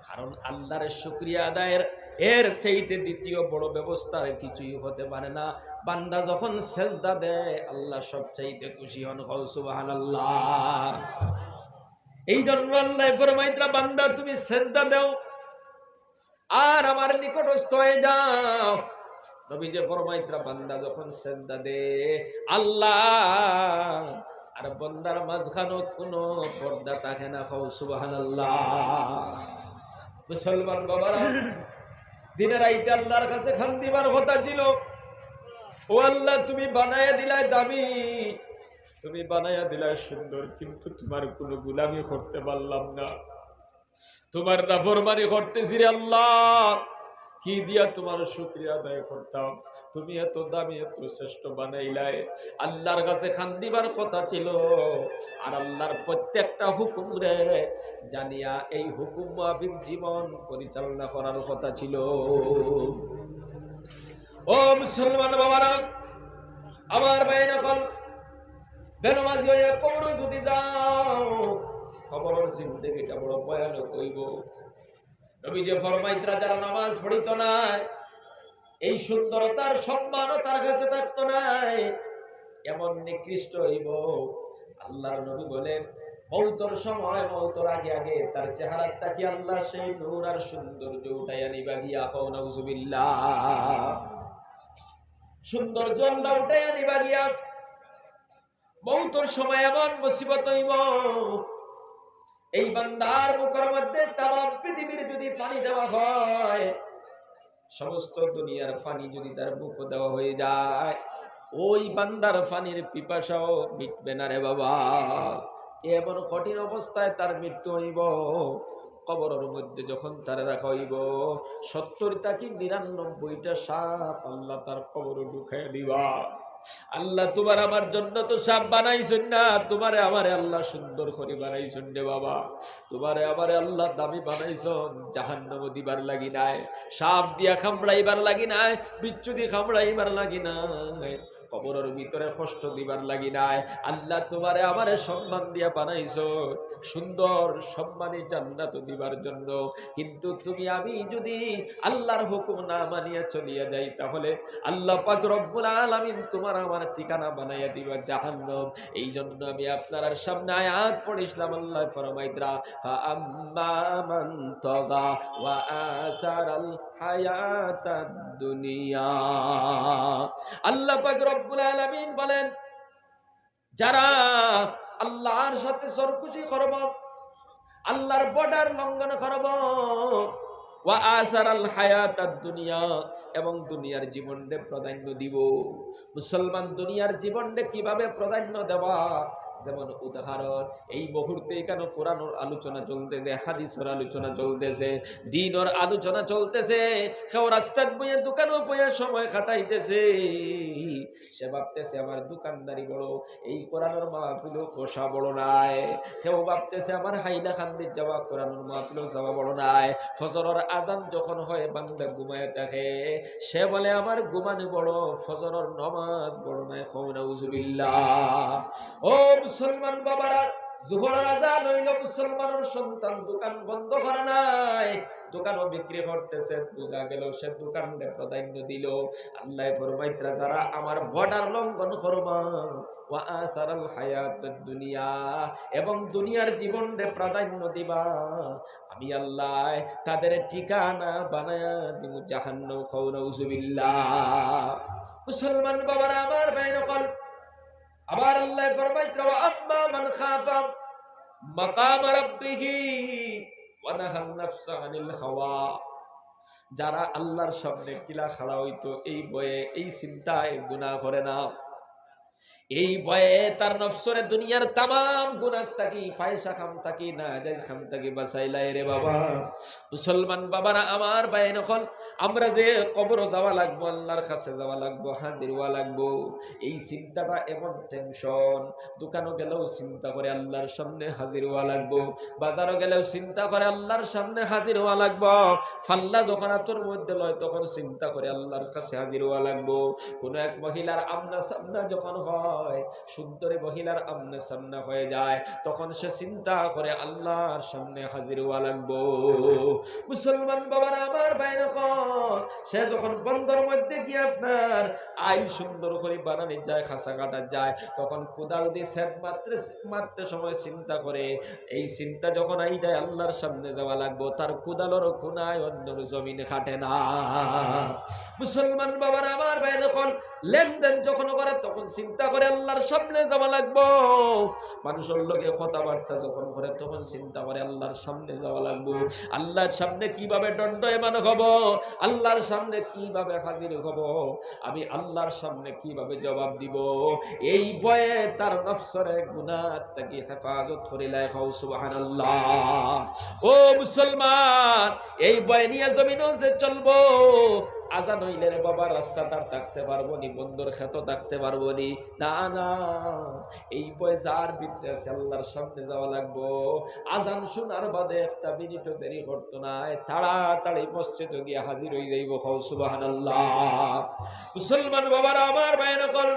কারণ আল্লাহর শুকরিয়া আদায়ের এর চাইতে দ্বিতীয় বড় ব্যবস্থা কিছুই হতে পারে না। বান্দা যখন সেজদা দেয় আল্লাহ সবচাইতে খুশি হন। সুবহানাল্লাহ। এই জন্য আল্লাহ ফরমাইতরা, বান্দা তুমি সেজদা দাও আর আমার নিকটস্থ হয়ে যাও। নবী যে ফরমাইতরা, বান্দা যখন সেজদা দে আল্লাহ আর বান্দার মাঝখানে কোনো পর্দা থাকে না। সুবহানাল্লাহ। মুসলমান বাবারা, দিনের রাইতে আল্লাহর কাছে খান্দিবার কথা ছিল, ও আল্লাহ তুমি বানায়া দিলাই দামি, তুমি বানায়া দিলাই সুন্দর, কিন্তু তোমার কোনো গোলামি করতে পারলাম না, তোমার নাফরমানি করতেছি রে আল্লাহ। কি দিয়া তোমার শুকরিয়া আদায় করতাম? তুমি এত দামি এত শ্রেষ্ঠ বানাইলাই। আল্লাহর কাছে খান্দিবার কথা ছিল, আর আল্লাহর প্রত্যেকটা হুকুম রে জানিয়া এই হুকুম মাফিক জীবন পরিচালনা করার কথা ছিল। ও মুসলমান বাবারা, আমার ভাইরা, কল বেনমাজি হয়ে কবর যদি যাও, কবরের জিন্দেগিটা বড় ভয়ানক হইব। নবী যে ফরমাইতরা, যারা নামাজ পড়িত না, এই সুন্দরতার সম্মানও তার কাছে থাকত না, এমন নিকৃষ্ট হইব। আল্লাহর নবী বলেন, মৌতর সময়, মৌতর আগে আগে তার চেহারাটা কি আল্লাহ সেই নূর আর সৌন্দর্য উঠাইয়া নিবা গিয়া। নাউজুবিল্লাহ। সৌন্দর্য আল্লাহ উঠাইয়া নিবা গিয়া। মৌতর সময় এমন মুসিবত হইব, এই বান্দার মুখের মধ্যে তামাম পৃথিবীর যদি পানি দেওয়া হয়, সমস্ত দুনিয়ার পানি যদি তার মুখে দেওয়া হয়ে যায়, ওই বান্দার পানির পিপাসাও মিটবে না রে বাবা। এমন কঠিন অবস্থায় তার মৃত্যু হইব। কবরের মধ্যে যখন তার রাখা হইব, 70টা কি 99টা সাপ আল্লাহ তার কবরে ঢুকাইয়া দিবা। আল্লাহ তোমার আমার জন্য তো সাপ বানাইছেন না, তোমারে আমারে আল্লাহ সুন্দর করে বানাইছেন রে বাবা। তোমারে আমারে আল্লাহ দামি বানাইছেন জাহান্নামে দিবার লাগি নাই, সাপ দিয়া খামড়াইবার লাগি নাই, বিচ্ছু দিয়ে খামড়াইবার লাগি নাই, কবরের ভিতরে কষ্ট দিবার লাগি নাই। আল্লাহ তোমারে আমারে সম্মান দিয়া বানাইছো, সুন্দর সম্মানী জান্নাত দিবার জন্য। কিন্তু তুমি আমি যদি আল্লাহর হুকুম না মানিয়া চলিয়া যাই, তাহলে আল্লাহ পাক রব্বুল আলামিন তোমার আমার ঠিকানা বানাইয়া দিবা জাহান্নাম। এই জন্য আমি আপনার সামনে আয়াত পড়িছিলাম। আল্লাহ ফরমাইতরা, ফাআম্মা মান তাগা ওয়া আসারাল হায়াতাদ দুনিয়া। আল্লাহ পাক রব্বুল আলামিন বলেন, যারা আল্লাহর সাথে সরকুশি করব, আল্লাহর বর্ডার লঙ্ঘন করব, ওয়া আসারাল হায়াতাদ দুনিয়া, এবং দুনিয়ার জীবনকে প্রাধান্য দিব। মুসলমান দুনিয়ার জীবনকে কিভাবে প্রাধান্য দেওয়া? যেমন উদাহরণ, এই মুহূর্তে এখানে কোরআনের আলোচনা চলতেছে, হাদিসের আলোচনা চলতেছে, দ্বীনের আলোচনা চলতেছে। কেউ রাস্তার বইয়ে দোকানও বইয়ে সময় কাটাইতেছে, সে ভাবতেছে আমার দোকানদারি বড়, এই কোরআনের মাহফিলও পোষা বড় নাই। কেউ ভাবতেছে আমার হাইলা খান্দির যাওয়া কোরআনের মাহফিলও যাওয়া বড় নাই। ফজরের আযান যখন হয় বান্দা ঘুমায় থাকে, সে বলে আমার ঘুমানো বড়, ফজরের নামাজ বড় নাই। নাউজুবিল্লাহ। ও মুসলমান বাবারা, জোহরের আযান হইল, মুসলমানের সন্তান দোকান বন্ধ করে নাই, দোকানও বিক্রি করতেছে, বোঝা গেল সে দোকানকে প্রাধান্য দিল। আল্লাহ ফরমাইতরা, যারা আমার বর্ডার লঙ্ঘন করবা, ওয়া আসারাল হায়াতাদ দুনিয়া, এবং দুনিয়ার জীবনকে প্রাধান্য দিবা, আমি আল্লাহ তাদের ঠিকানা বানায়া দিব জাহান্নাম। নাউজুবিল্লাহ। মুসলমান বাবারা, আমার ভাইরা, আবার আল্লাহ ফরমাইতরা, ওয়া আম্মা মান খাফা মাকাম রাব্বিহি ওয়া নাহান নাফসা আনিল হাওয়া। যারা আল্লাহর সামনে কিলা খাড়া হইতো, এই ভয়ে এই চিন্তায় গুনাহ করে না, এই ভয়ে তার নফসরে দুনিয়ার তামাম গুনাহ থাকি ফায়সা খাম থাকি না জায়েজ খাম থাকি বাঁচাইলাই রে বাবা। মুসলমান বাবারা আমার ভাই নখন আমরা যে কবর যাওয়া লাগবো, আল্লাহর কাছে যাওয়া লাগবো, হাজির হওয়া লাগবো, এই চিন্তাটা এমন টেনশন। দোকানও গেলেও চিন্তা করে আল্লাহর সামনে হাজির হওয়া লাগবো, বাজারও গেলেও চিন্তা করে আল্লাহর সামনে হাজির হওয়া লাগবো, ফাল্লা যখন তোর মধ্যে লয় তখন চিন্তা করে আল্লাহর কাছে হাজির হওয়া লাগবো। কোন এক মহিলার আমনা সামনা যখন হয়, সুন্দরী মহিলার আমনা সামনা হয়ে যায়, তখন সে চিন্তা করে আল্লাহর সামনে হাজির হওয়া লাগবো। মুসলমান বাবারা আমার বাইরে সে যখন বন্দর মধ্যে গিয়ে আপনার আইল সুন্দর করে বানানি যায়, খাসা কাটা যায়, তখন কোদাল দিয়ে সেট মারতে সময় চিন্তা করে, এই চিন্তা যখন আই যায় আল্লাহর সামনে যাওয়া লাগবো, তার কোদালের কোনায় অন্যর জমিনে খাটে না। মুসলমান বাবার আমার ভাই যখন লেনদেন যখন করে তখন চিন্তা করে আল্লাহর সামনে যাওয়া লাগবো, মানুষের লোকে কথাবার্তা যখন করে তখন চিন্তা করে আল্লাহর সামনে যাওয়া লাগবো, আল্লাহর সামনে কিভাবে দণ্ডায়মান হব, আল্লাহর সামনে কিভাবে হাজির হব, আমি আল্লাহর সামনে কিভাবে জবাব দিব। এই ভয়ে তার নফসরে গুনাহ থেকে হেফাজত করিলাই হও সুবহানাল্লাহ। ও মুসলমান, এই ভয় নিয়ে জমিনও যে চলবো, আজান হইলে রে বাবা রাস্তা তার থাকতে পারবো নি, বন্দর খেত থাকতে পারবো নি, না না, এই বয় যার ভিতরে আছে আল্লাহর সামনে যাওয়া লাগবো। আজান শোনার বাদে একটা মিনিট দেরি করতো না, তাড়াতাড়ি মসজিদে গিয়ে হাজির হয়ে যাইব। হও সুবহানাল্লাহ। মুসলমান বাবারা আমার ভাইয়েরা কল,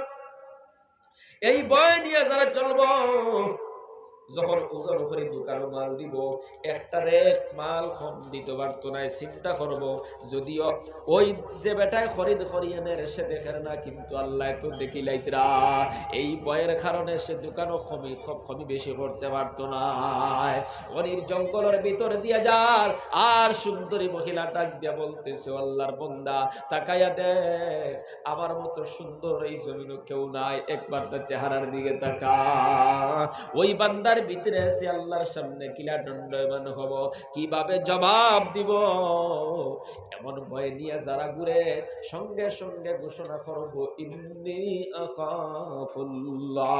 এই বয় নিয়ে যারা চলবো, যখন ওজন করে দোকানে মাল দিব, একটা রেট মাল কম দিতে পারতো না, চিন্তা করব, যদিও ওই যে বেটায় খরিদ করিয়ানের সে দেখে না, কিন্তু আল্লাহ তো দেখিলাইতরা, এই বয়ের কারণে সে দোকানও কমি বেশি করতে পারতো না। অনির জঙ্গলের ভিতর দিয়ে যার আর সুন্দরী মহিলা ডাক দিয়া বলতেছে, আল্লাহর বন্দা তাকাইয়া দেখ, আমার মতো সুন্দর এই জমিনে কেউ নাই, একবার তার চেহারার দিকে তাকা। ওই বান্দা ভিতরে আছে আল্লাহর সামনে কিলা দণ্ডায়মান হব, কিভাবে জবাব দিব, এমন ভয় নিয়ে যারা ঘুরে সঙ্গে সঙ্গে ঘোষণা করব, ইন্নী আখাফুল্লাহ,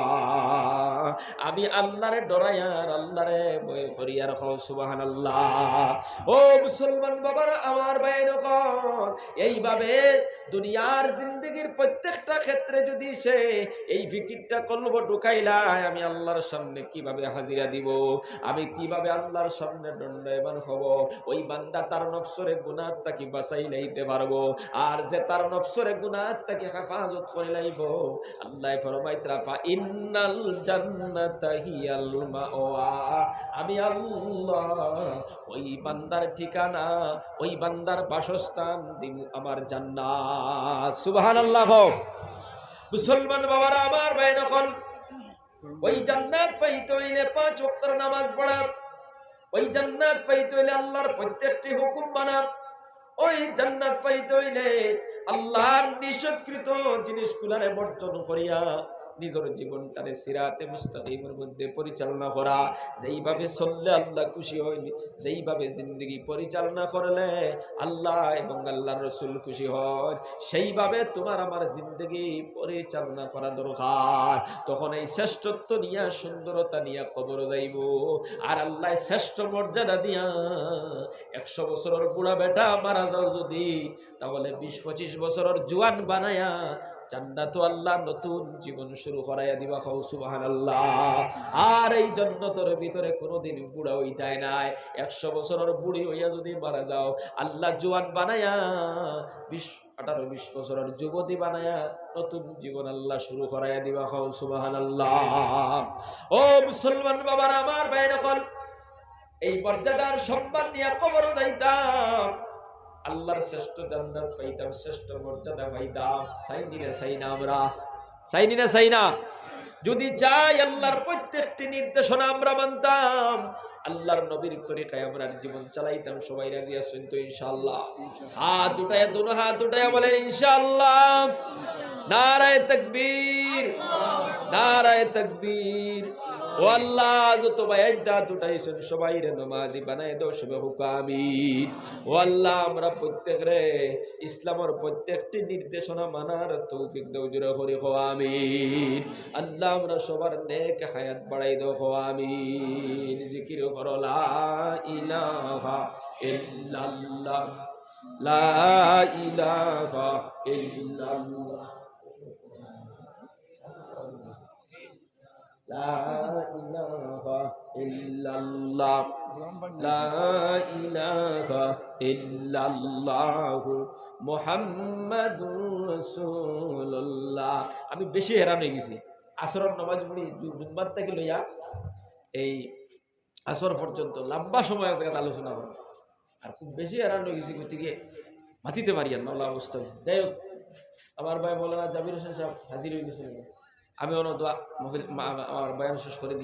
আমি আল্লাহরে ডরাই আর আল্লাহরে ভয় করি আর। হও সুবহানাল্লাহ। ও মুসলমান বাবারা আমার ভাইরা, এইভাবে দুনিয়ার জিন্দেগির প্রত্যেকটা ক্ষেত্রে যদি সে এই ফিকিরটা কলব ঢুকাইলায়, আমি আল্লাহর সামনে কিভাবে হাজিরা দিব, আমি কিভাবে আল্লাহর সামনে দণ্ডায়মান হব, ওই বান্দা তার নফসরে গুনাহ থেকে বাঁচাই লাইতে পারবো। আর যে তার নফসরে গুনাহ থেকে হেফাজত করে লাইব, আল্লাহ ফরমাইতরা, ফা ইন্নাল জান্নাতা হিয়াল মাওয়া, আমি আল্লাহ ওই বান্দার ঠিকানা, ওই বান্দার বাসস্থান দিব আমার জান্নাত। সুবহানাল্লাহ। মুসলমান বাবারা আমার ভাইরা, ওই জান্নাত পাইতে হইলে 5 ওয়াক্তের নামাজ পড়া, ওই জান্নাত পাইতে হইলে আল্লাহর প্রত্যেকটি হুকুম মানা, ওই জান্নাত পাইতে হইলে আল্লাহর নিষেধকৃত জিনিসগুলারে বর্জন করিয়া নিজের জীবনটারে সিরাতে মুস্তাকিমের মধ্যে পরিচালনা করা। যেইভাবে চললে আল্লাহ খুশি হয়নি, যেইভাবে জিন্দগি পরিচালনা করলে আল্লাহ এবং আল্লাহর রসুল খুশি হয়, সেইভাবে তোমার আমার জিন্দগি পরিচালনা করা দরকার। তখন এই শ্রেষ্ঠত্ব নিয়ে, সুন্দরতা নিয়ে কবর যাইব, আর আল্লাহ শ্রেষ্ঠ মর্যাদা দিয়া 100 বছরের বুড়া বেটা মারা যাও যদি, তাহলে 20-25 বছরের জোয়ান বানায়া জান্নাত আল্লাহ নতুন জীবন শুরু করাইয়া দিবা। খাও সুবহানাল্লাহ। আর এই জান্নাতের ভিতরে কোনোদিন বুড়া হইতাই নাই। 100 বছরের বুড়ি হইয়া যদি মারা যাও, আল্লাহ জোয়ান বানায়া 18-20 বছরের যুবতী বানায়া নতুন জীবন আল্লাহ শুরু করাইয়া দিবা। খাও সুবহানাল্লাহ। ও মুসলমান বাবারা আমার ভাইরা, এই মর্যাদার সম্মান নিয়ে কবর যাইতাম, আল্লাহর শ্রেষ্ঠ জান্নাত পাইতাম, শ্রেষ্ঠ মর্যাদা পাইতাম। চাইনি না চাই না, আমরা চাইনি না চাই না, যদি চাই আল্লাহর প্রত্যেকটি নির্দেশনা আমরা মানতাম, আল্লাহর নবীর তরিকায় আমরা জীবন চালাইতাম। সবাই রাজি আছেন তো ইনশাআল্লাহ? হাত উঠায়, দুনো হাত উঠায় বলেন ইনশাআল্লাহ। নারায়ে তাকবীর, নারায়ে তাকবীর। ও আল্লাহ যত বাইদাত উঠাইছেন সবাই রে নামাজি বানাই দাও সবে হুকামিন। ও আল্লাহ আমরা প্রত্যেক রে ইসলামের প্রত্যেকটি নির্দেশনা মানার তৌফিক দাও জোরে করি কও আমিন। আল্লাহ আমরা সবার নেক হায়াত বাড়াই দাও কও আমিন। জিকির করো লা ইলাহা ইল্লাল্লাহ লা ইলাহা ইল্লাল্লাহ লা ইলাহা ইল্লাল্লাহ লা ইলাহা ইল্লাল্লাহ মুহাম্মাদুর রাসূলুল্লাহ। আমি বেশি হেরান হয়ে গেছি। আসরের নামাজ পড়ি জুম্মার থেকে লইয়া এই আসর পর্যন্ত লম্বা সময় আলোচনা করি, আর খুব বেশি হেরান হয়ে গেছি গতিকে মাতিতে পারি আর মামলা অবস্থা হয়েছে। যাই হোক, আমার ভাই মৌলানা জাবির হোসেন সাহেব হাজির হয়ে গেছিলেন। আমি অন্য দোয়া আমার বয়ান শেষ করে দিই।